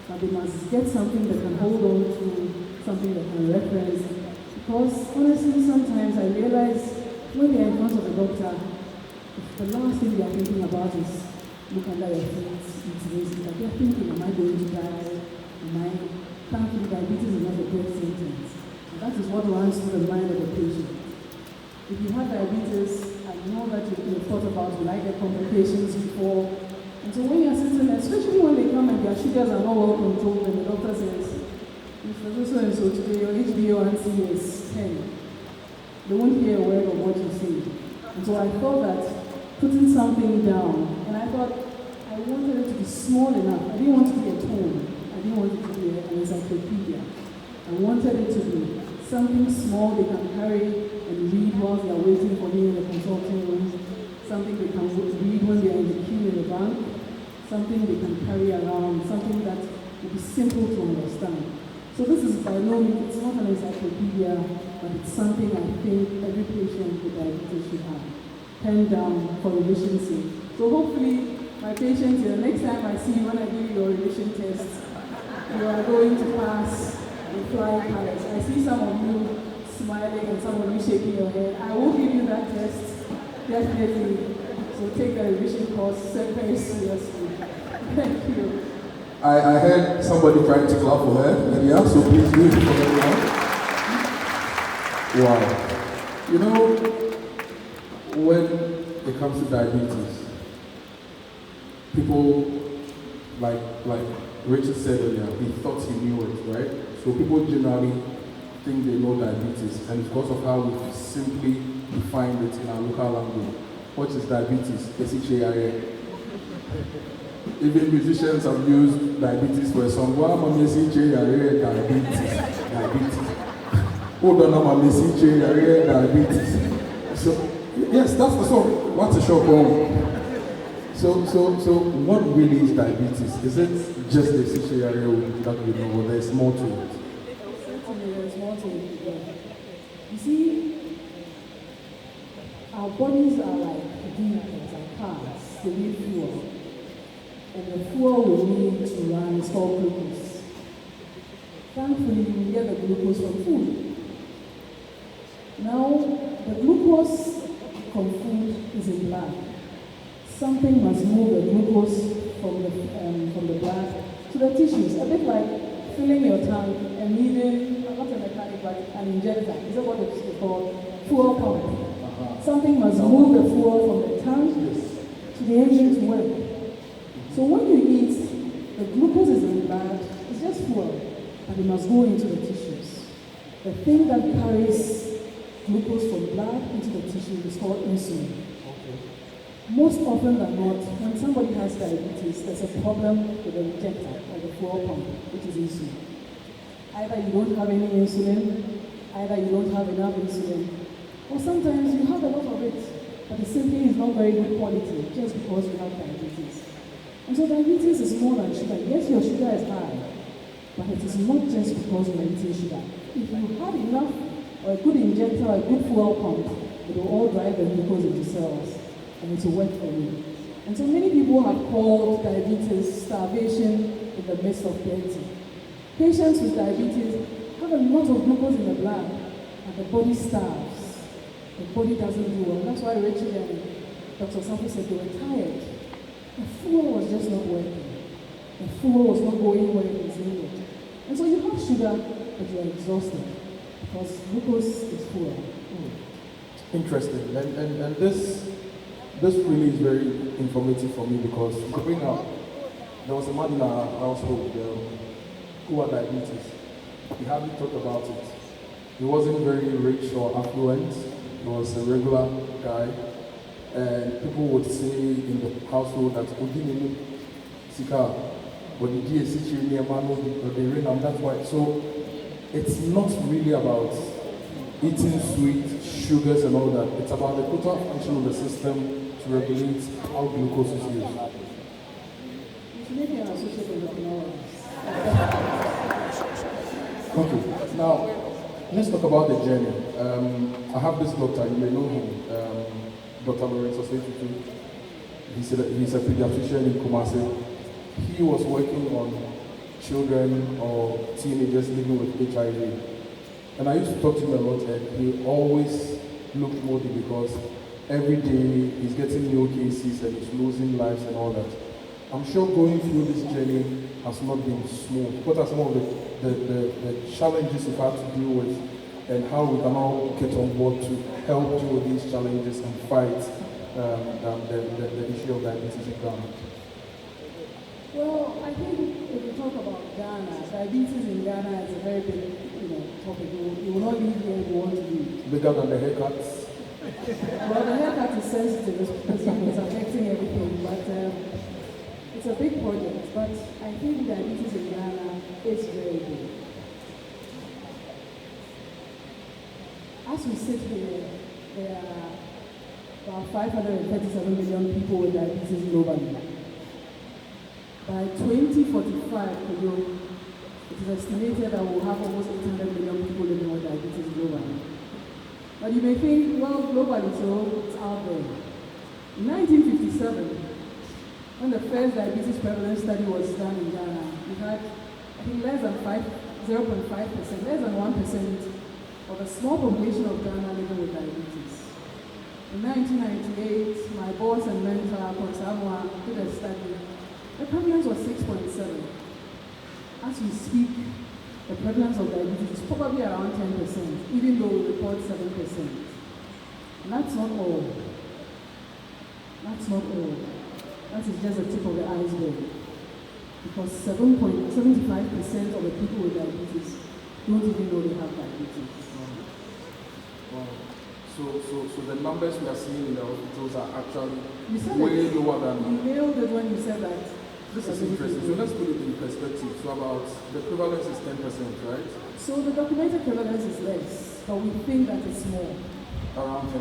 That they must get something they can hold on to, something they can reference. Because honestly, sometimes I realize when they're in front of the doctor, the last thing they're thinking about is look under your feet, eat this. Like they're thinking, am I going to die? Thankfully, diabetes is not a death sentence. And that is what runs through the mind of the patient. If you have diabetes, I know that you've thought about like the complications before. And so when you're sitting, especially when they come and their sugars are not well controlled, and the doctor says, Mr. So today your HbA1c is 10. They won't hear a word of what you say. And so I thought that putting something down, and I thought I wanted it to be small enough. I didn't want it to be a tome. I didn't want it to be an encyclopedia. I wanted it to be something small they can carry and read while they are waiting for me in the consulting room, something they can read when they are in the queue in the bank, something they can carry around, something that will be simple to understand. So this is by no means, it's not an encyclopedia, but it's something I think every patient with diabetes should have. Pen down for revision sake. So hopefully, my patients, the next time I see you, when I give you your revision test, you are going to pass with flying colors. I see some of you smiling and some of you shaking your head. I will give you that test, definitely. So take the revision course very seriously. Thank you. I heard somebody trying to clap for her, yeah, so please do it for her now. Wow. You know, when it comes to diabetes, people, like Richard said earlier, he thought he knew it, right? So people generally think they know diabetes, and because of how we simply defined it in our local language. What is diabetes? SHARA. Even musicians have used diabetes for a song. Why am I diabetes? Hold on, I'm diabetes. So yes, that's the song. What's a shock on? So what really is diabetes? Is it just the SHARA that we know, or there's more to it? There's more to it. You see, our bodies are like vehicles, like cars. They need fuel. And the fuel we need to run is called glucose. Thankfully, we get the glucose from food. Now, the glucose from food is in blood. Something must move the glucose from the blood to the tissues. A bit like filling your tank and needing, not a mechanic, but an injector. Is that what it's called? Fuel pump. Something must move the fuel from the tank to the engine to work. So when you eat, the glucose is in the blood, it's just fuel, but it must go into the tissues. The thing that carries glucose from blood into the tissue is called insulin. Most often than not, when somebody has diabetes, there's a problem with the injector or the fuel pump, which is insulin. Either you don't have any insulin, either you don't have enough insulin, or sometimes you have a lot of it, but it simply is not very good quality just because you have diabetes. And so diabetes is more than sugar. Yes, your sugar is high, but it is not just because you are eating sugar. If you had enough, or a good injector, or a good fuel pump, it will all drive the glucose into cells, and it will work for you. And so many people have called diabetes starvation in the midst of plenty. Patients with diabetes have a lot of glucose in the blood, and the body starves. The body doesn't do well. That's why Rachel and Dr. Sample said they were tired. The fuel was just not working. food was not going where it was needed. And so you have sugar, but you're exhausted because glucose is full. Interesting. And this really is very informative for me because growing up, there was a man in our household who had diabetes. We hardly talked about it. He wasn't very rich or affluent. He was a regular guy. And people would say in the household that Odinini Sika, but the DSC near Mano, that's why. So it's not really about eating sweet, sugars and all that. It's about the total function of the system to regulate how glucose is used. Maybe I'm associated with Okay, now let's talk about the journey. I have this doctor, you may know him, Dr. Lorenzo Setutu. He's a pediatrician in Kumasi. He was working on children or teenagers living with HIV. And I used to talk to him a lot, and he always looked moody because every day he's getting new cases and he's losing lives and all that. I'm sure going through this journey has not been smooth. What are some of the challenges you've had to deal with, and how we can all get on board to help deal with these challenges and fight the issue of diabetes in Ghana? Well, I think if you talk about Ghana, diabetes in Ghana is a very big topic. You will not leave where you want to be. Bigger than the haircuts? Well, the haircut is sensitive because it's affecting everything, but it's a big project. But I think diabetes in Ghana is very big. As we sit here, there are about 537 million people with diabetes globally. By 2045, Kojo, it is estimated that we'll have almost 800 million people living with diabetes globally. But you may think, well, globally, so it's out there. In 1957, when the first diabetes prevalence study was done in Ghana, we had, I think, less than 0.5%, less than 1% of the small population of Ghana living with diabetes. In 1998, my boss and mentor, Korle-Bu, did a study. The prevalence was 6.7. As we speak, the prevalence of diabetes is probably around 10%, even though we report 7%. And that's not all. That's not all. That is just the tip of the iceberg. Because 75% of the people with diabetes don't even know they have diabetes. Wow. So the numbers we are seeing in the hospitals are actually way lower than... You nailed it when you said that. This is interesting. So let's put it in perspective. So about the prevalence is 10%, right? So the documented prevalence is less, but we think that it's more. Around 10%.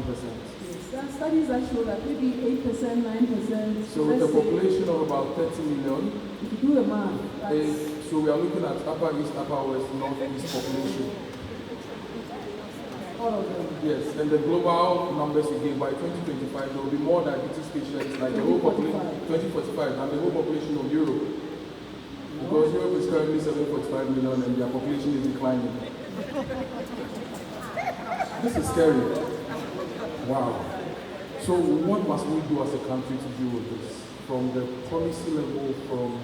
Yes, there are studies that show that maybe 8%, 9%. So with a population of about 30 million, if you do the math, so we are looking at Upper East, Upper West, North East population. All of them. Yes, and the global numbers you gave by 2025, there will be more diabetes patients like the whole population, 2045, than the whole population of Europe. Because Europe is currently 7.5 million and their population is declining. This is scary. Wow. So what must we do as a country to deal with this? From the policy level, from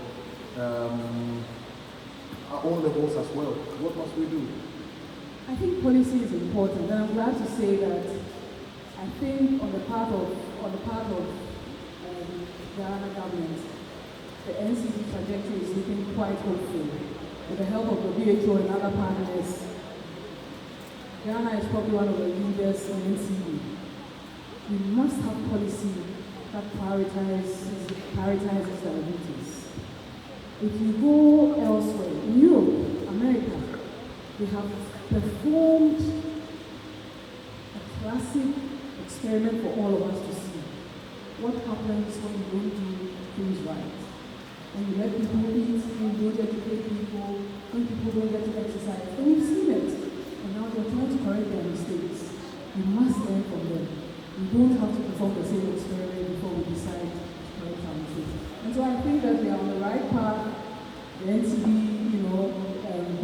our own levels as well. What must we do? I think policy is important, and I'm glad to say that I think on the part of Ghana government, the NCD trajectory is looking quite hopeful. With the help of the WHO and other partners, Ghana is probably one of the leaders in NCD. We must have policy that prioritizes diabetes. If you go elsewhere, in Europe, America, they have performed a classic experiment for all of us to see. What happens when you don't do things right? When you let people eat, when you don't educate people, when people don't get to exercise. And we've seen it. And now they're trying to correct their mistakes. We must learn from them. We don't have to perform the same experiment before we decide to correct our mistakes. And so I think that we are on the right path. The NCD,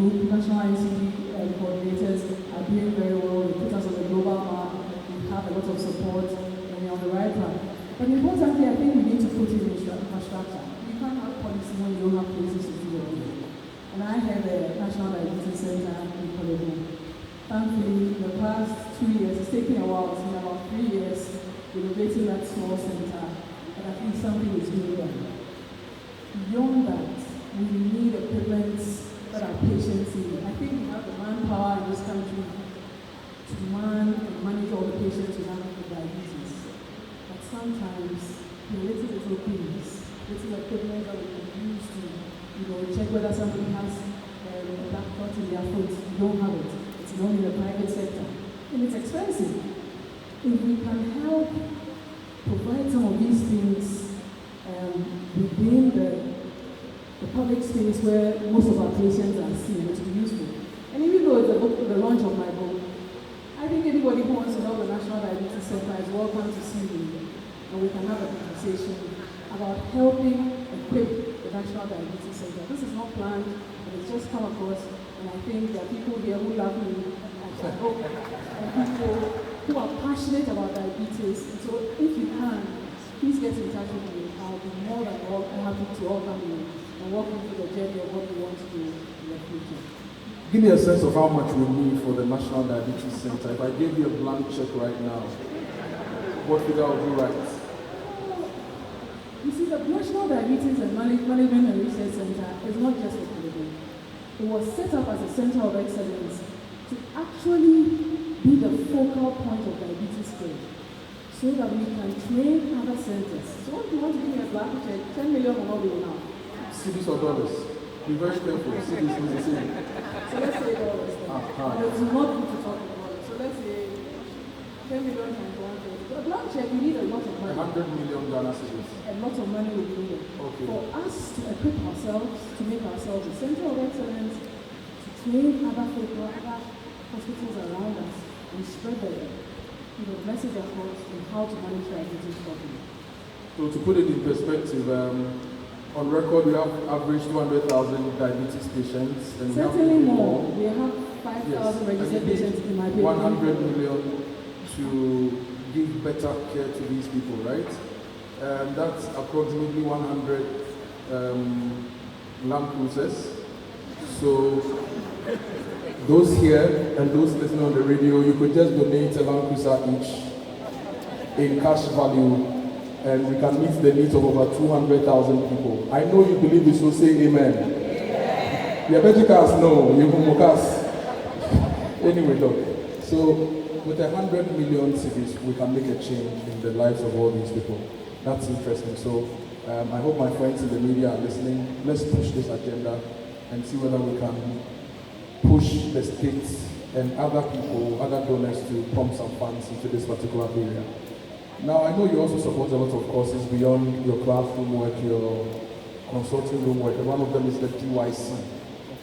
group, national NCD coordinators are doing very well. They put us on the global map. We have a lot of support, and we're on the right track. But importantly, I think we need to put in infrastructure. You can't have policy when you don't have places to National Diabetes Center in Korle-Bu. Thankfully, in the past 2 years, it's taken a while, it's been about 3 years, renovating that small center, but I think something is being done. Beyond that, we need equipment that our patients need. I think we have the manpower in this country to man and manage all the patients who have diabetes. But sometimes, little things, little equipment that we can use to, check whether somebody has a black clot in their foot. You don't have it. It's known in the private sector. And it's expensive. If we can help provide some of these things within the public space where most of our patients are seen, it will be useful. And even though it's the launch of my book, I think anybody who wants to help the National Diabetes Center is welcome to see me, and we can have a conversation about helping equip the National Diabetes Center. This is not planned, but it's just come across, and I think there are people here who love me, and people who are passionate about diabetes. And so if you can, please get in touch with me. I'll be more than happy to welcome you and walk you through the journey of what we want to do in the future. Give me a sense of how much we need for the National Diabetes Center. If I gave you a blank check right now, what figure would you write? You see, the National Diabetes and Management and Research Center is not just a program. It was set up as a center of excellence to actually be the focal point of diabetes care, so that we can train other centers. So if you want to give me a blank check, 10 million will not be enough. Cities or dollars? Be very careful. Cities is the same. So let's say dollars. And it's not good to talk about it. So let's say 10 million times 130. But a blank check, we need a lot of money. 100 million Ghana cedis. A lot of money will be needed. Okay. For us to equip ourselves, to make ourselves a center of excellence, to train other people, other hospitals around us, and spread the message across on how to manage diabetes properly. So to put it in perspective, on record, we have average 200,000 diabetes patients. And Certainly more. We have 5,000 registered patients in my building. 100 million to give better care to these people, right? That's approximately 100 Land Cruisers. So those here and those listening on the radio, you could just donate a Land Cruiser each in cash value, and we can meet the needs of over 200,000 people. I know you believe it, so say amen. Diabetologists, no, you mukas. Anyway, look, so with 100 million cities, we can make a change in the lives of all these people. That's interesting. So I hope my friends in the media are listening. Let's push this agenda and see whether we can push the states and other people, other donors to pump some funds into this particular area. Now, I know you also support a lot of courses beyond your classroom work, your consulting room work, and one of them is the GYC.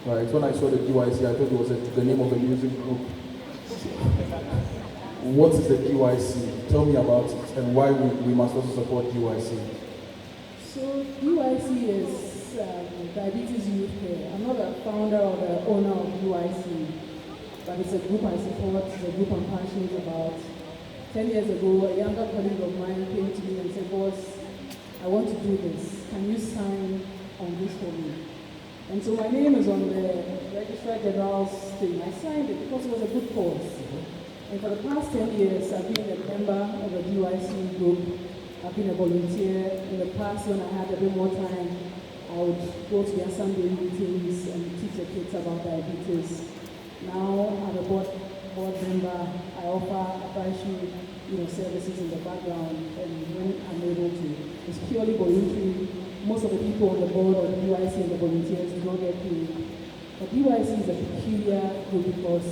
Right? When I saw the GYC, I thought it was the name of a music group. What is the GYC? Tell me about it and why we must also support GYC. So GYC is Diabetes Youth Care. I'm not the founder or the owner of GYC, but it's a group I support, it's a group I'm passionate about. 10 years ago, a younger colleague of mine came to me and said, "Boss, I want to do this. Can you sign on this for me?" And so my name is on the Registrar General's thing. I signed it because it was a good cause. And for the past 10 years, I've been a member of the GYC group. I've been a volunteer. In the past, when I had a bit more time, I would go to their Sunday meetings and teach the kids about diabetes. Now, I'm a board member. I offer advisory services in the background, and when I'm able to. It's purely voluntary. Most of the people on the board of the GYC and the volunteers do not get paid. But GYC is a peculiar group because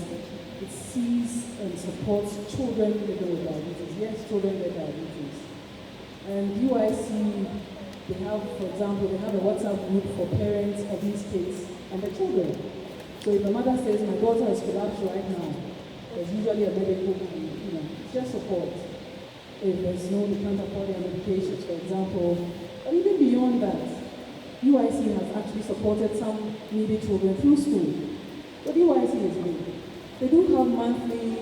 it sees and supports children living with diabetes. Yes, children with diabetes. And GYC, they have, for example, they have a WhatsApp group for parents of these kids and the children. So if the mother says, "My daughter is collapsed right now," there's usually a medical, just support. If there's no, they can't afford their medications, for example. But even beyond that, UIC has actually supported some needy children through school. But UIC is good. They do have monthly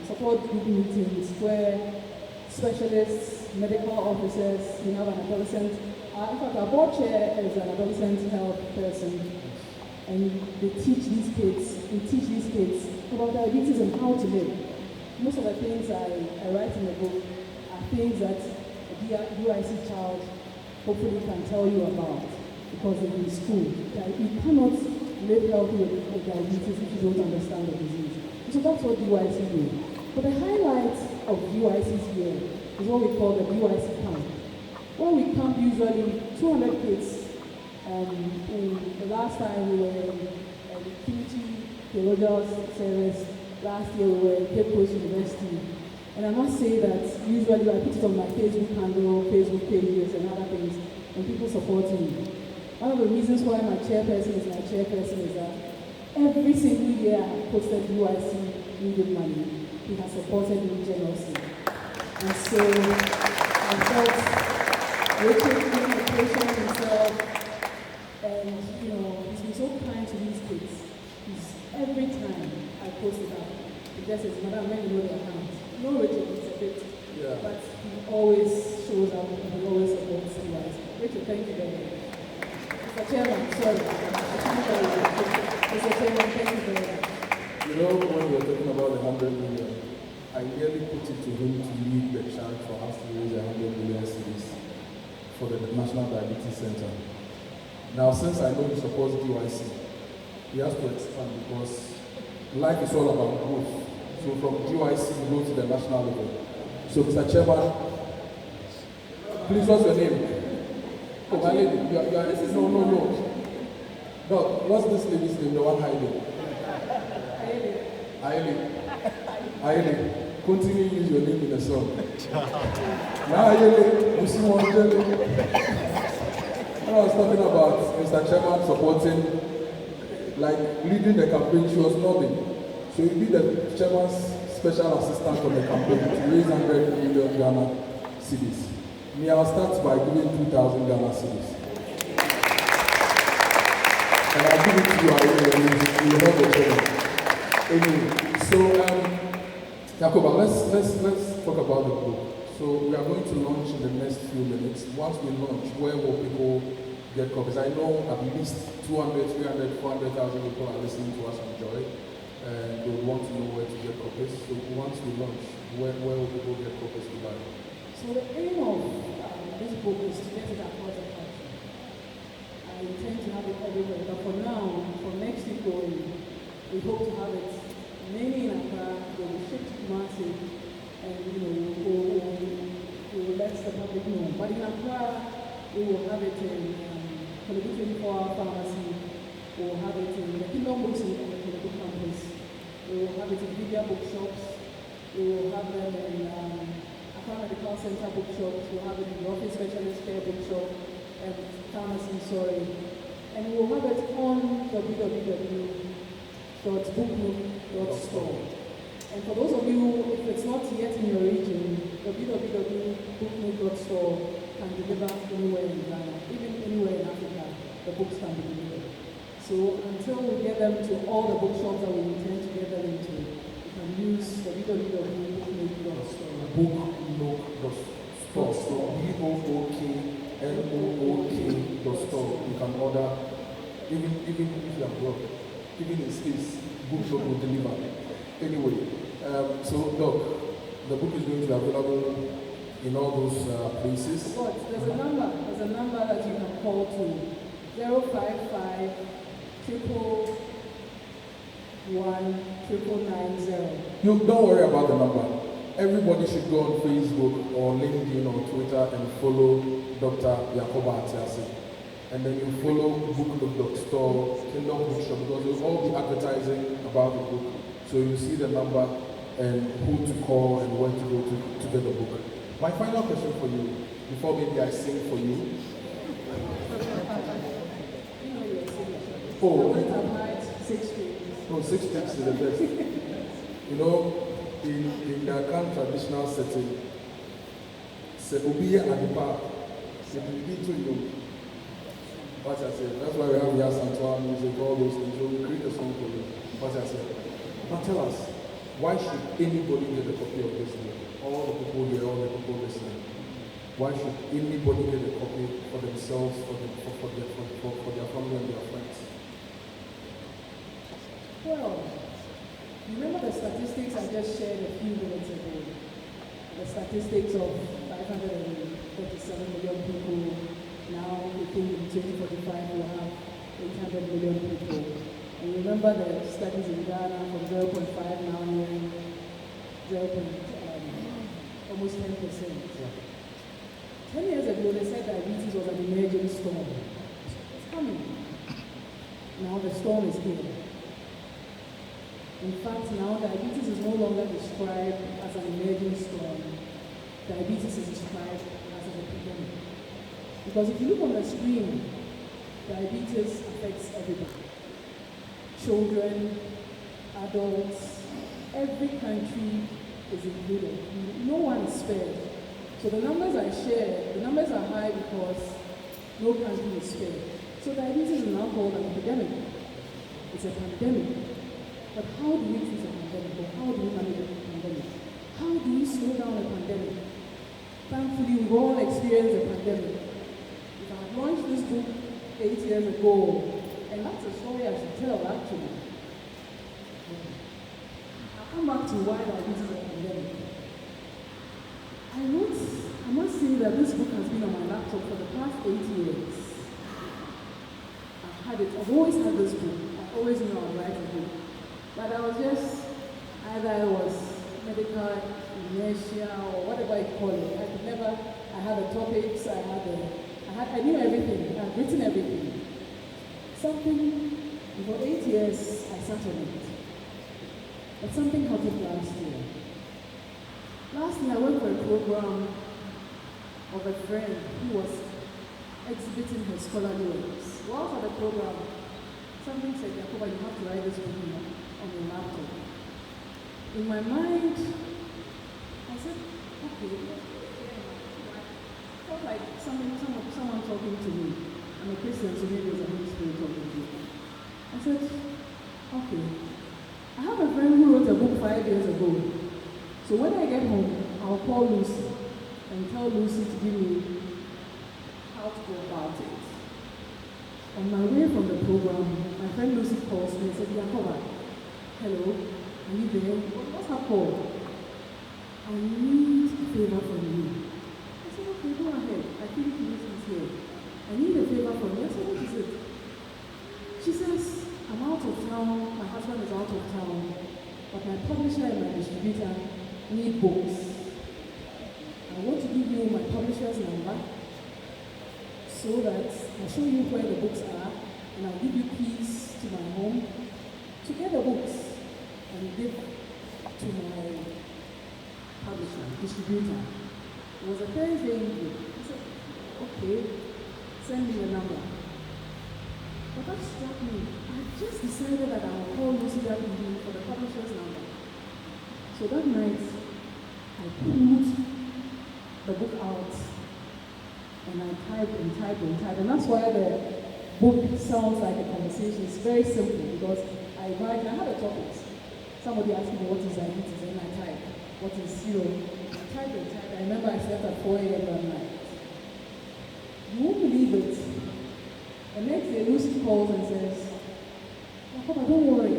support group meetings where specialists, medical officers, we have an adolescent, in fact our board chair is an adolescent health person. and we teach these kids about diabetes and how to live. Most of the things I write in the book are things that a UIC child hopefully can tell you about because they're in school. That you cannot live healthy with diabetes if you don't understand the disease. So that's what UIC do. But the highlight of UIC's year is what we call the UIC camp. Where we camp usually 200 kids. The last time we were in Diabetologists service. Last year we were in Cape Coast University. And I must say that usually I put it on my Facebook handle, Facebook pages and other things, and people support me. One of the reasons why my chairperson is that every single year I have posted UIC needed money. He has supported me generously. And so I felt Richard being a patient himself, and he's been so kind to these kids. Every time I post it up, he just says, Madam, let me know their account. No, Richard, it's a bit, but he always shows up and he always supports UIC. Richard, thank you very much. Mr. Chairman, sorry. Mr. Chairman, thank you very much. When we were talking about the 100 million, I nearly put it to him to lead the charge for us to raise 100 million cedis for the National Diabetes Center. Now, since I know he supports UIC, he has to expand because life is all about growth. So from UIC, we go to the national level. So, Mr. Chairman, please, what's your name? Oh, my lady, no. Doc, what's this lady's name, the one hiding? Aile. Continue to use your name in the song. Now, Aile, you see what I'm telling you? When I was talking about Mr. Chairman supporting, leading the campaign, she was nodding. So he'll be the chairman's special assistant on the campaign to raise 100 million Ghana cedis. Me, I'll start by giving 2,000 Ghana cedis. And I'll give it to you, you will help the chairman. Anyway, so Yacoba, let's talk about the book. So we are going to launch in the next few minutes. Once we launch, where will people get copies? I know at least 200, 300, 400,000 people are listening to us on Joy, and they want to know where to get copies. So once we launch, where will people get copies to buy? So the aim of this book is to get it across the country. I intend to have it everywhere, but for now, for next week going, we hope to have it mainly in Accra. They will ship to Kumasi, and we will let the public know. But in Accra, we will have it in Korle-Bu 24-hour pharmacy. We will have it in the Kingdom Books in the Korle-Bu campus. We will have it in media bookshops. We will have them in Accra Medical Center bookshops. We will have it in the Office Specialist Care bookshop and pharmacy, and we will have it on www.booknook.store. And for those of you, if it's not yet in your region, www.booknook.store can deliver anywhere in Ghana, even anywhere in Africa, the books can be delivered. So until we get them to all the bookshops that we intend to get them into, you can use www.booknook.store. Booknook.store. So BOOKNOOK.store. You can order, even if you are broke, even in states, Booknook will deliver. Anyway, so Doc, the book is going to be available in all those places. But there's a number that you can call to 055 111 You don't worry about the number. Everybody should go on Facebook or LinkedIn or Twitter and follow Dr. Yacoba Atiase. And then you follow booknook.store, Kingdom Bookshop, because they'll all be advertising about the book. So you see the number and who to call and where to go to get the book. My final question for you, before maybe I sing for you. Oh, 6 weeks. No, 6 weeks is the best. In the Akan traditional setting, say Obiya Adipa, say Bibi to you. What I said, that's why we have Yankson music, all those things. So we create a song for you. What I said. Now tell us, why should anybody get a copy of this book? All the people here, all the people listening. Why should anybody get a copy for themselves, for their family and their friends? Well, you remember the statistics I just shared a few minutes ago? The statistics of 537 million people. Now we think in 2045 we'll have 800 million people. And remember the studies in Ghana from 0.5 now nearing 0. Almost 10%. Yeah. 10 years ago, they said diabetes was an emerging storm. It's coming. Now the storm is here. In fact, now diabetes is no longer described as an emerging storm. Diabetes is described as an epidemic. Because if you look on the screen, diabetes affects everybody. Children, adults, every country is included. No one is spared. So the numbers I share, the numbers are high because no country is spared. So diabetes is now called an epidemic. It's a pandemic. But how do we treat a pandemic? Or how do we manage a pandemic? How do we slow down a pandemic? Thankfully, we've all experienced a pandemic. If I had launched this book 8 years ago, and that's a story I should tell actually. I'll come back to why diabetes is a pandemic. I must say that this book has been on my laptop for the past 8 years. I've always had this book. I always knew I would write a book. But I was just, either I was medical inertia or whatever you call it. I had the topics, I knew everything. I've written everything. For 8 years, I sat on it. But something happened last year. Last year, I went for a program of a friend who was exhibiting her scholarly works. While for the program, something said, Yacoba, you have to write this book on your laptop. In my mind, I said, okay. I felt like someone talking to me. I'm a Christian, so maybe it was a Holy Spirit talking to me. I said, okay. I have a friend who wrote a book 5 years ago. So when I get home, I'll call Lucy and tell Lucy to give me how to go about it. On my way from the program, my friend Lucy calls me and said, Yacoba, hello, are you there? What's her call? I need a favor from you. I said, okay, go ahead. I think Lucy is here. I need a favor from you. I said, what is it? She says, I'm out of town, my husband is out of town, but my publisher and my distributor need books. I want to give you my publisher's number so that I'll show you where the books are and I'll give you keys to my home to get the books and give to my publisher, distributor. It was a Thursday evening. I said, okay, send me the number. But that struck me. I just decided that I would call Lucy that evening for the publisher's number. So that night, I pulled the book out and I typed and typed and typed. And that's why the book sounds like a conversation. It's very simple because I had a topic. Somebody asked me what is diabetes and I typed, what is zero? I typed and typed. I remember I slept at 4 a.m. that night. You won't believe it. The next day, Lucy calls and says, Yacoba, don't worry.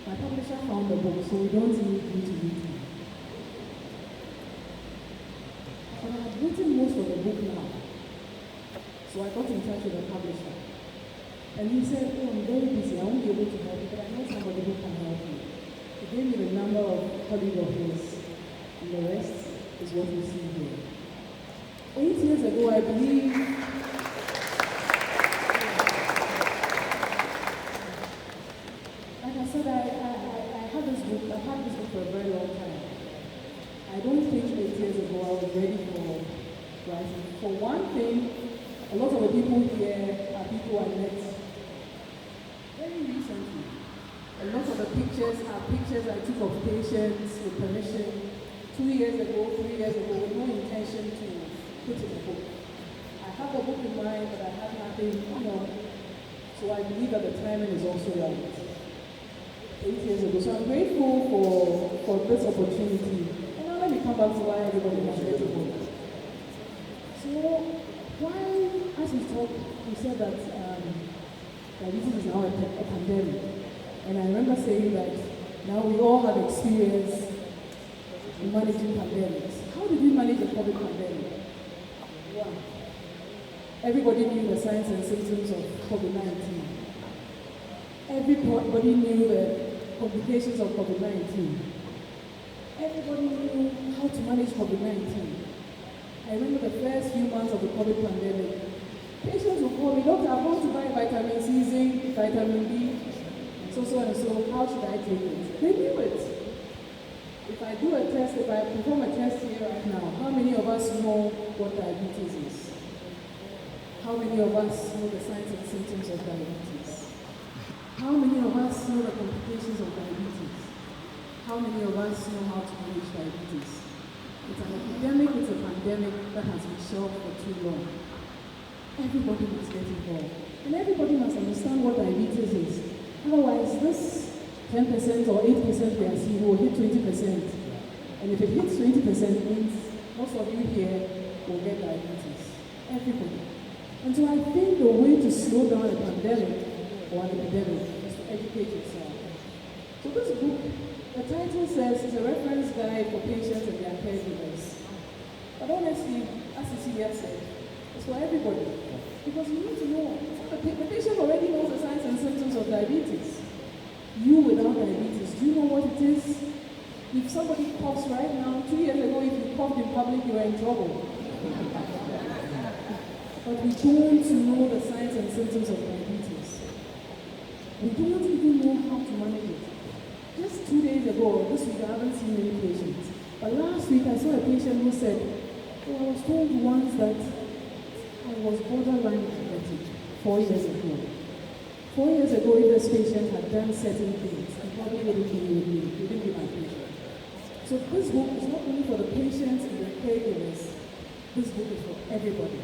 My publisher found the book, so we don't need you to read it. But I had written most of the book now. So I got in touch with the publisher. And he said, oh, I'm very busy. I won't be able to help you, but I know somebody who can help you. He gave me the number of colleagues of his, and the rest is what we see here. 8 years ago, I believe, I've had this book for a very long time. I don't think 8 years ago I was ready for writing. For one thing, a lot of the people here are people I met very recently. A lot of the pictures are pictures I took of patients with permission 2 years ago, 3 years ago, with no intention to put in a book. I have a book in mind, but I have nothing, so I believe that the timing is also right. 8 years ago. So I'm grateful for this opportunity. And now let me come back to why everybody has read the book. So why, as we talked, we said that diabetes is now a pandemic. And I remember saying that now we all have experience in managing pandemics. How did we manage the COVID pandemic? One, everybody knew the signs and symptoms of COVID-19. Everybody knew the complications of COVID-19. Everybody knew how to manage COVID-19. I remember the first few months of the COVID pandemic, patients would call me, "Doctor, I'm going to buy vitamin C, zinc, vitamin D, so and so, how should I take it?" They knew it. If I do a test, if I perform a test here right now, how many of us know what diabetes is? How many of us know the signs and symptoms of diabetes? How many of us know the complications of diabetes? How many of us know how to manage diabetes? It's an epidemic, it's a pandemic that has been shelved for too long. Everybody must get involved. And everybody must understand what diabetes is. Otherwise, this 10% or 8% we are seeing will hit 20%. And if it hits 20%, it means most of you here will get diabetes. Everybody. And so I think the way to slow down a pandemic or an epidemic is to educate yourself. So this book, the title says it's a reference guide for patients and their caregivers. But honestly, as Cecilia said, it's for everybody. Because you need to know, the patient already knows the signs and symptoms of diabetes. You without diabetes, do you know what it is? If somebody coughs right now, 2 years ago, if you coughed in public, you were in trouble. But we don't know the signs and symptoms of diabetes. We don't even know how to manage it. Just 2 days ago, this week I haven't seen many patients. But last week I saw a patient who said, "Oh, I was told once that I was borderline diabetic 4 years ago." 4 years ago, if this patient had done certain things, I probably wouldn't be with me, wouldn't be my patient. So this book is not only for the patients and the caregivers, this book is for everybody.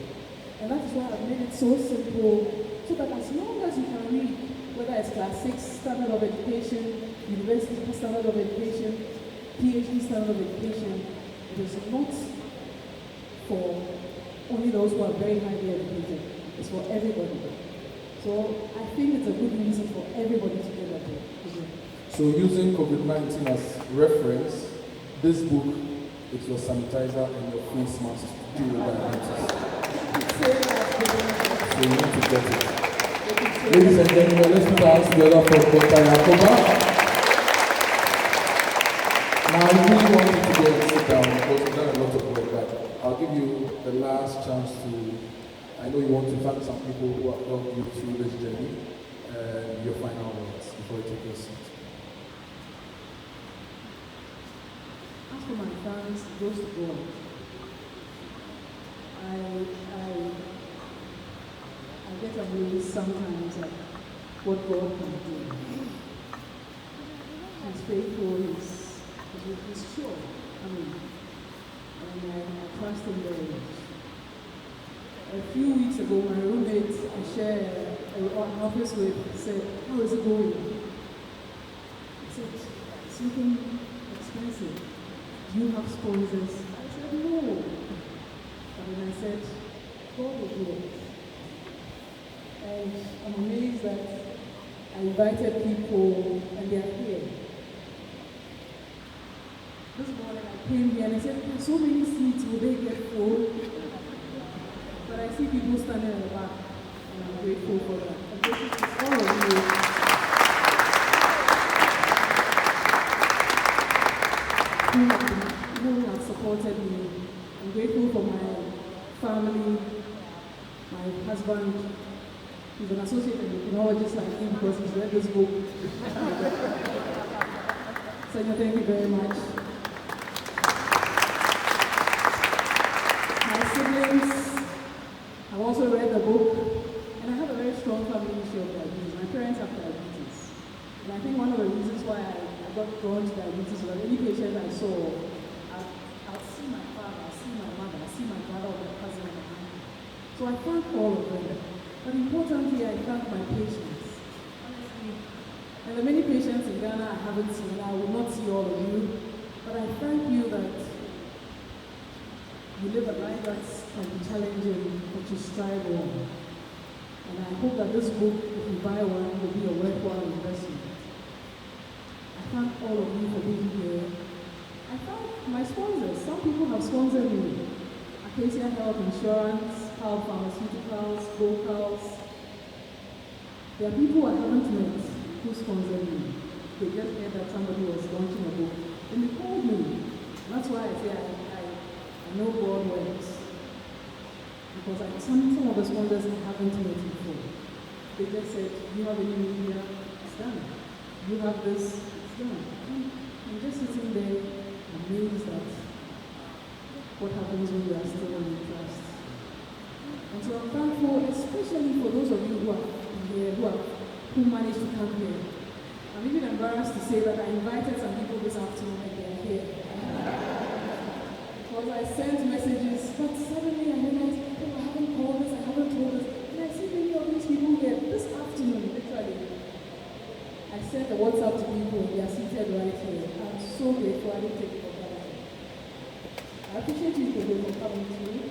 And that is why I've made it so simple, so that as long as you can read, whether it's class 6 standard of education, university standard of education, PhD standard of education, it is not for only those who are very highly educated. It's for everybody. So I think it's a good reason for everybody to get that book. So using COVID-19 as reference, this book, it's your sanitizer and your face mask to deal with diabetes. So you need to get it. Ladies and gentlemen, let's put our hands together for Dr. Yacoba. Now, I really want you to go and sit down because we've done a lot of work, but I'll give you the last chance to, I know you want to thank some people who have helped you through this journey, and your final words before you take your seat. As for my thanks, goes to God. I get amazed sometimes at what God can do. He's faithful, he's sure. And I trust him very much. A few weeks ago, my roommate I shared an office with said, "How is it going?" I said, "It's looking expensive. Do you have sponsors?" I said, "No." And then I said, "God will do it." And I'm amazed that I invited people and they are here. This morning I came here and I said, "There's so many seats, will they get full?" But I see people standing in the back and I'm grateful for that. I'm grateful to all of you. Who have supported me. I'm grateful for my family, my husband. He's an associate endocrinologist like me because he's read this book. Sonia, thank you very much. My siblings have also read the book, and I have a very strong family history of diabetes. My parents have diabetes. And I think one of the reasons why I got drawn to diabetes was any patient I saw, I'll see my father, I'll see my mother, I'll see my brother or my cousin. So I thank all of them. But importantly, I thank my patients. Honestly, and the many patients in Ghana I haven't seen, I will not see all of you, but I thank you that you live a life that can be challenging, but you strive on. And I hope that this book, if you buy one, will be a worthwhile investment. sponsored me. Acacia Health Insurance, Health Pharmaceuticals, Vocals. There are people I haven't met who sponsored me. They just heard that somebody was launching a book, and they called me. That's why I say I know God works. Because some of the sponsors I haven't met before. They just said, you have any media? It's done. You have this? It's done. I'm just sitting there amazed at what happens when you are still in trust. And so I'm thankful, especially for those of you who are here, who managed to come here. I'm even embarrassed to say that I invited some people this afternoon and they're here. Because I sent messages, but suddenly I realized, oh, I haven't called this, I haven't told this. And I see many of these people here this afternoon, literally. I sent a WhatsApp to people, they are seated right here. I'm so grateful, I didn't take it for granted. I appreciate you Kojo, for coming to me.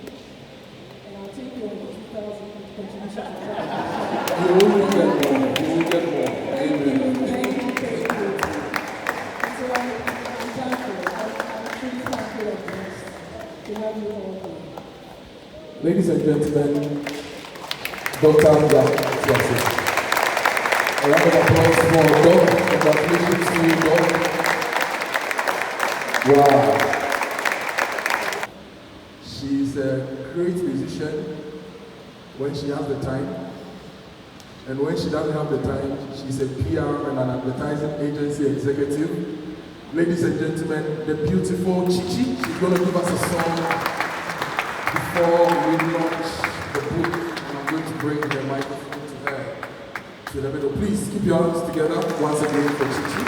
And I'll take you on the 2000 contribution to Caregivers. You will get more. You will get more. Amen. Thank you. And so I'm thankful. I'm truly thankful and blessed to have you all here. Ladies and gentlemen, Dr. Yacoba Atiase. A round of applause for Doc. Congratulations to you, Doc. Wow. She's a great musician when she has the time. And when she doesn't have the time, she's a PR and an advertising agency executive. Ladies and gentlemen, the beautiful Chichi. She's going to give us a song before we launch the book. And I'm going to bring the microphone to her. To the middle. Please keep your hands together once again for Chichi.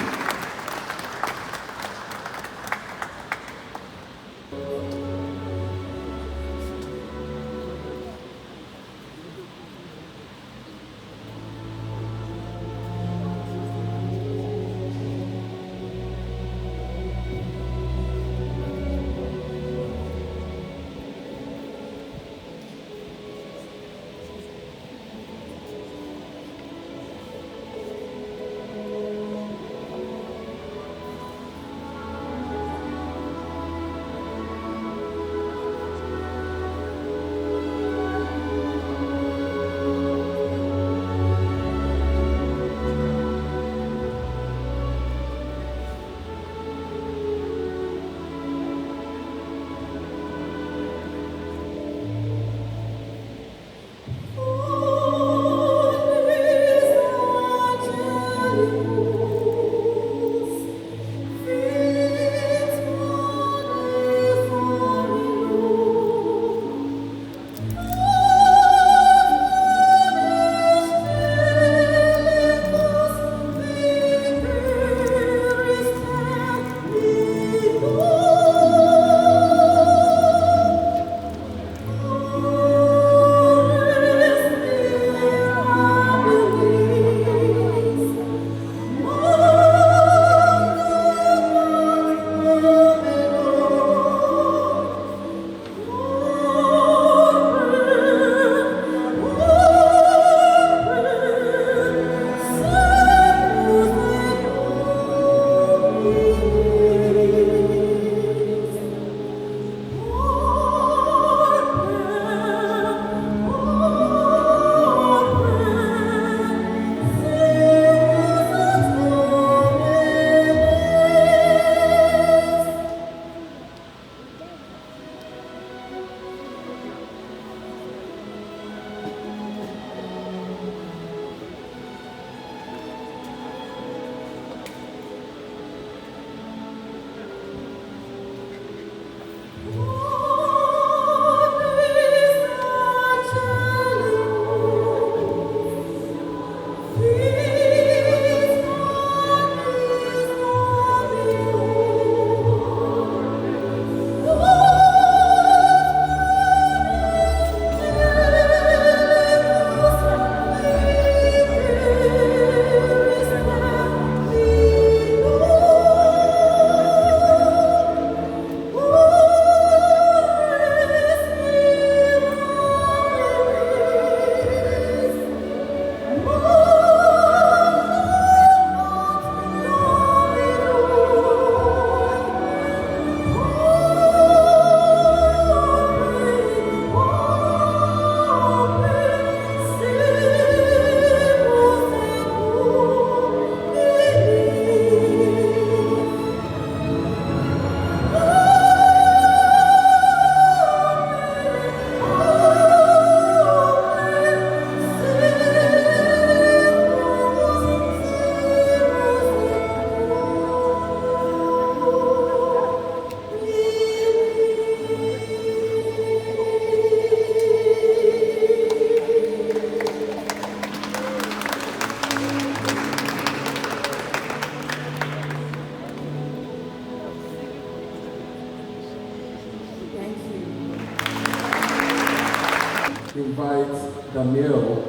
invite Danielle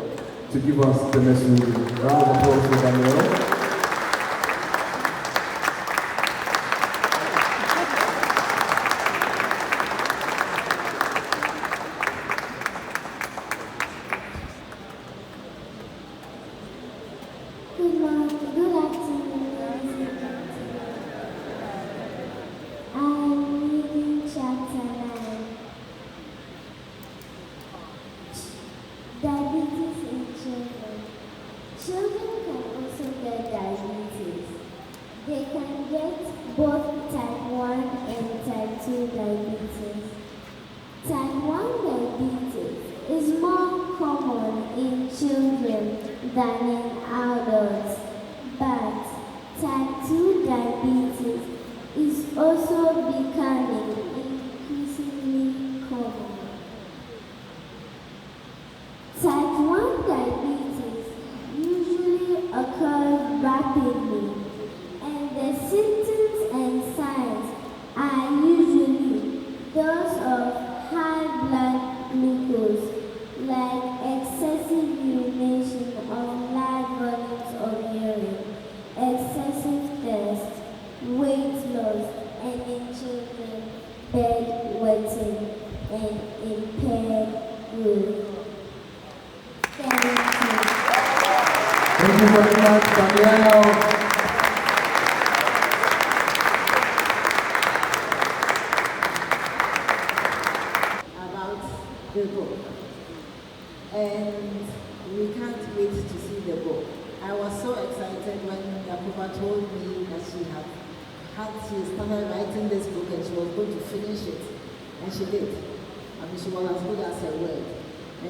to give us the next review. Round of applause for Danielle.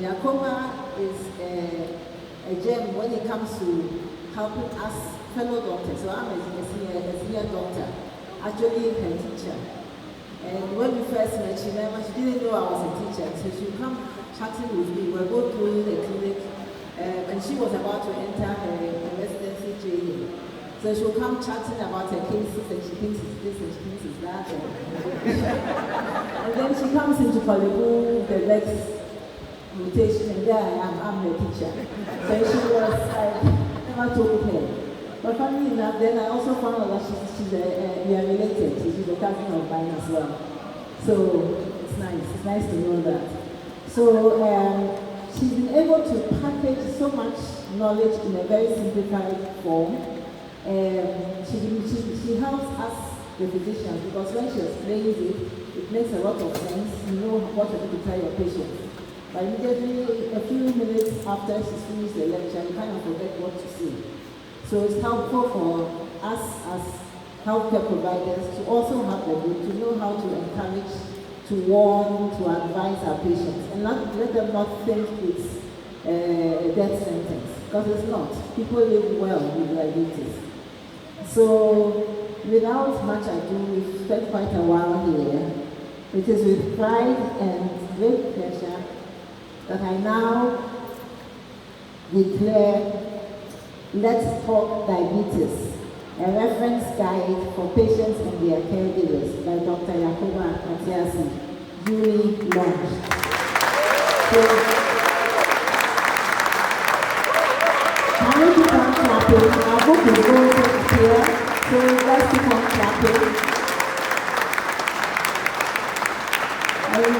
Yacoba is a gem when it comes to helping us fellow doctors. So I'm a senior doctor, actually her teacher. And when we first met, she didn't know I was a teacher. So she would come chatting with me. We'll go through the clinic, and she was about to enter her residency training. So she will come chatting about her cases, and she thinks it's this and she thinks it's that. And then she comes into Korle-Bu the next rotation, and there I am, I'm the teacher. So she was, I never told her. But funny enough, then I also found out that we are related. She's a cousin of mine as well. So it's nice to know that. So she's been able to package so much knowledge in a very simplified form. She helps us, the physicians, because when she explains it makes a lot of sense. You know what you need to tell your patients. But immediately, a few minutes after she's finished the lecture, you kind of forget what to say. So it's helpful for us as healthcare providers to also have the book, to know how to encourage, to warn, to advise our patients, and let them not think it's a death sentence, because it's not. People live well with diabetes. So without much ado, we've spent quite a while here. It is with pride and great pleasure that I now declare Let's Talk Diabetes, a reference guide for patients and their caregivers by Dr. Yacoba Atiase, duly launched. So, can we keep on clapping? Our book is going to appear, so let's keep on clapping. And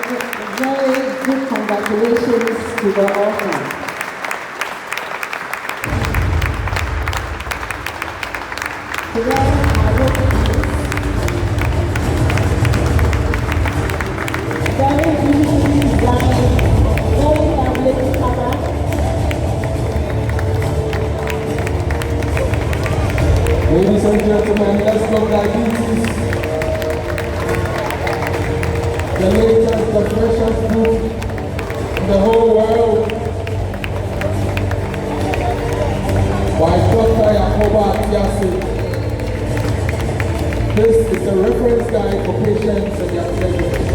very good congratulations to the author. Today, our book is very beautifully designed, very lovely cover. Ladies and gentlemen, let's talk diabetes. The latest, the freshest book in the whole world by Dr. Yacoba Atiase. This is a reference guide for patients and their caregivers.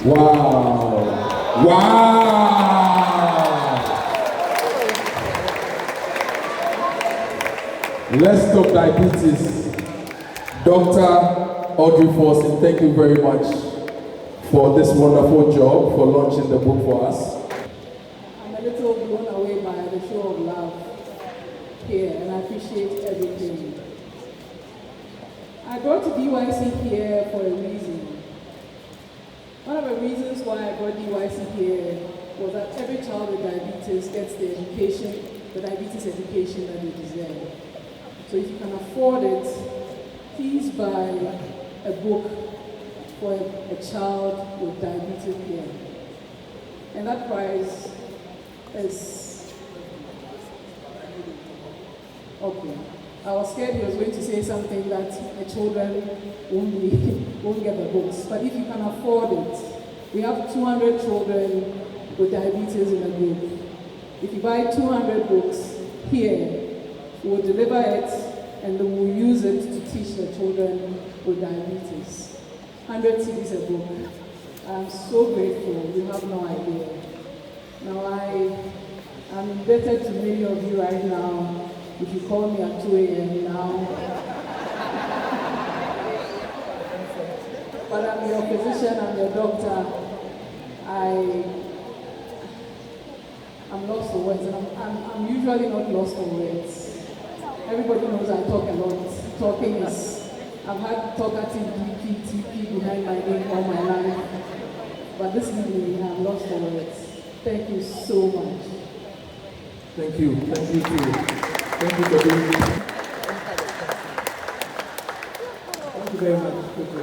Wow. Wow. Let's talk diabetes. Dr. Audrey Forson, thank you very much for this wonderful job, for launching the book for us. I'm a little blown away by the show of love here, and I appreciate everything. I brought DYC here for a reason. One of the reasons why I brought DYC here was that every child with diabetes gets the diabetes education that they deserve. So if you can afford it, please buy a book for a child with diabetes here. And that price is, okay. I was scared he was going to say something that the children won't get the books. But if you can afford it, we have 200 children with diabetes in the group. If you buy 200 books here, we'll deliver it and then we'll use it to teach the children with diabetes. 100 CDs a book. I'm so grateful, you have no idea. Now I'm indebted to many of you right now. If you call me at 2 a.m. now. But I'm your physician, I'm your doctor. I'm lost for words, and I'm usually not lost for words. Everybody knows I talk a lot. Talking is, I've had talkative TP behind my name all my life. But this evening, I'm lost for words. Thank you so much. Thank you. Thank you too. Thank you for doing this. Thank you very much, Kojo.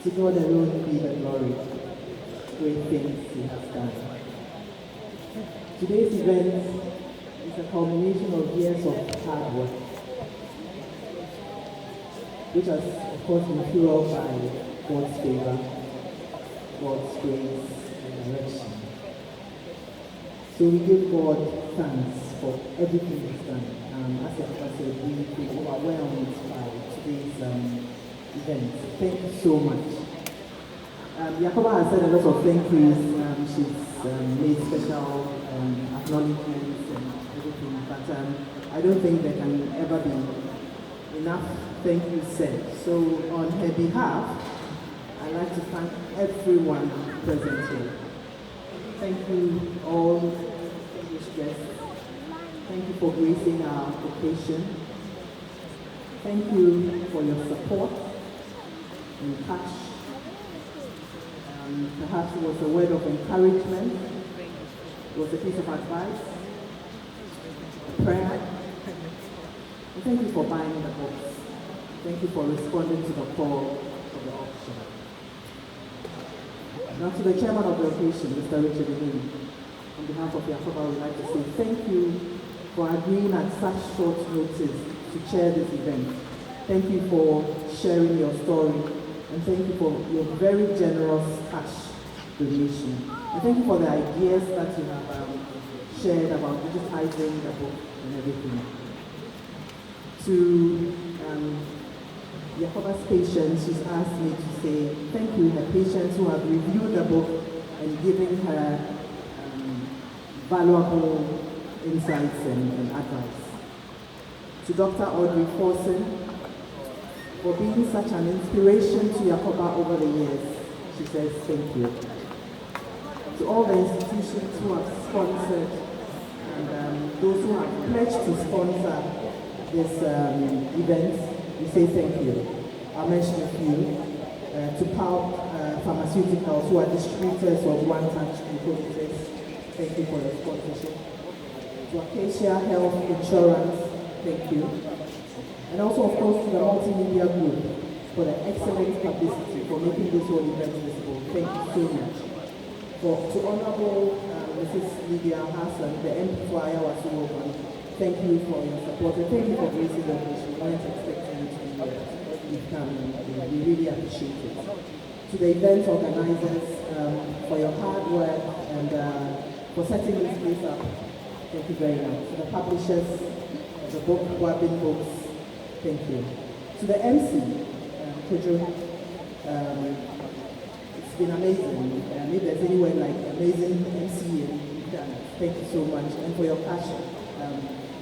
To God alone be the glory. Great things He has done. Today's event is a culmination of years of hard work, which has, of course, been fueled by God's favor, God's grace, and direction. So we give God thanks for everything He's done. As a pastor, we've been overwhelmed by today's event. Thank you so much. Yacoba has said a lot of thank yous. She's made special acknowledgements and everything, but I don't think there can ever be enough thank yous said. So on her behalf, I'd like to thank everyone present here. Thank you all, distinguished guests. Thank you for gracing our occasion. Thank you for your support in cash. Perhaps it was a word of encouragement, it was a piece of advice, a prayer. And thank you for buying the books. Thank you for responding to the call of the auction. Now to the chairman of the occasion, Mr. Richard Lee, on behalf of Yacoba, we'd like to say thank you for agreeing at such short notice to chair this event. Thank you for sharing your story, and thank you for your very generous cash donation. And thank you for the ideas that you have shared about digitizing the book and everything. To Yacoba's patients, she's asked me to say thank you, her patients who have reviewed the book and given her valuable insights and advice. To Dr. Audrey Forson, for being such an inspiration to Yacoba over the years, she says thank you. To all the institutions who have sponsored and those who have pledged to sponsor this event, we say thank you. I'll mention a few. To Pulp Pharmaceuticals, who are distributors of one-touch glucose, thank you for your sponsorship. To Acacia Health Insurance, thank you. And also, of course, to the Multimedia Group for the excellent publicity, for making this whole event visible. Thank you so much. To Honorable Mrs. Lydia Hassan, the MP for Iowa Suwoban, thank you for your support and thank you for gracing the occasion. We weren't expecting you to be here. You've come and we really appreciate it. To the event organizers, for your hard work and for setting this place up, thank you very much. To the publishers of the book, Wabin Books, thank you. To the MC, Kojo, It's been amazing. If there's anyone like amazing MC in Ghana, thank you so much, and for your passion,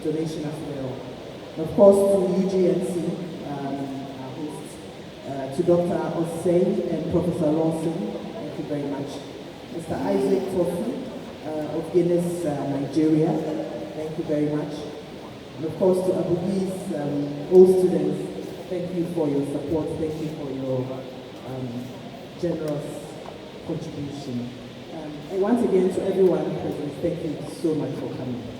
donation as well. And of course, to UGMC, our hosts, to Dr. Osei and Professor Lawson, thank you very much. Mr. Isaac Tofu of Guinness, Nigeria, thank you very much. And of course, to Abugi's all students, thank you for your support, thank you for your generous contribution. And once again, to everyone present, thank you so much for coming.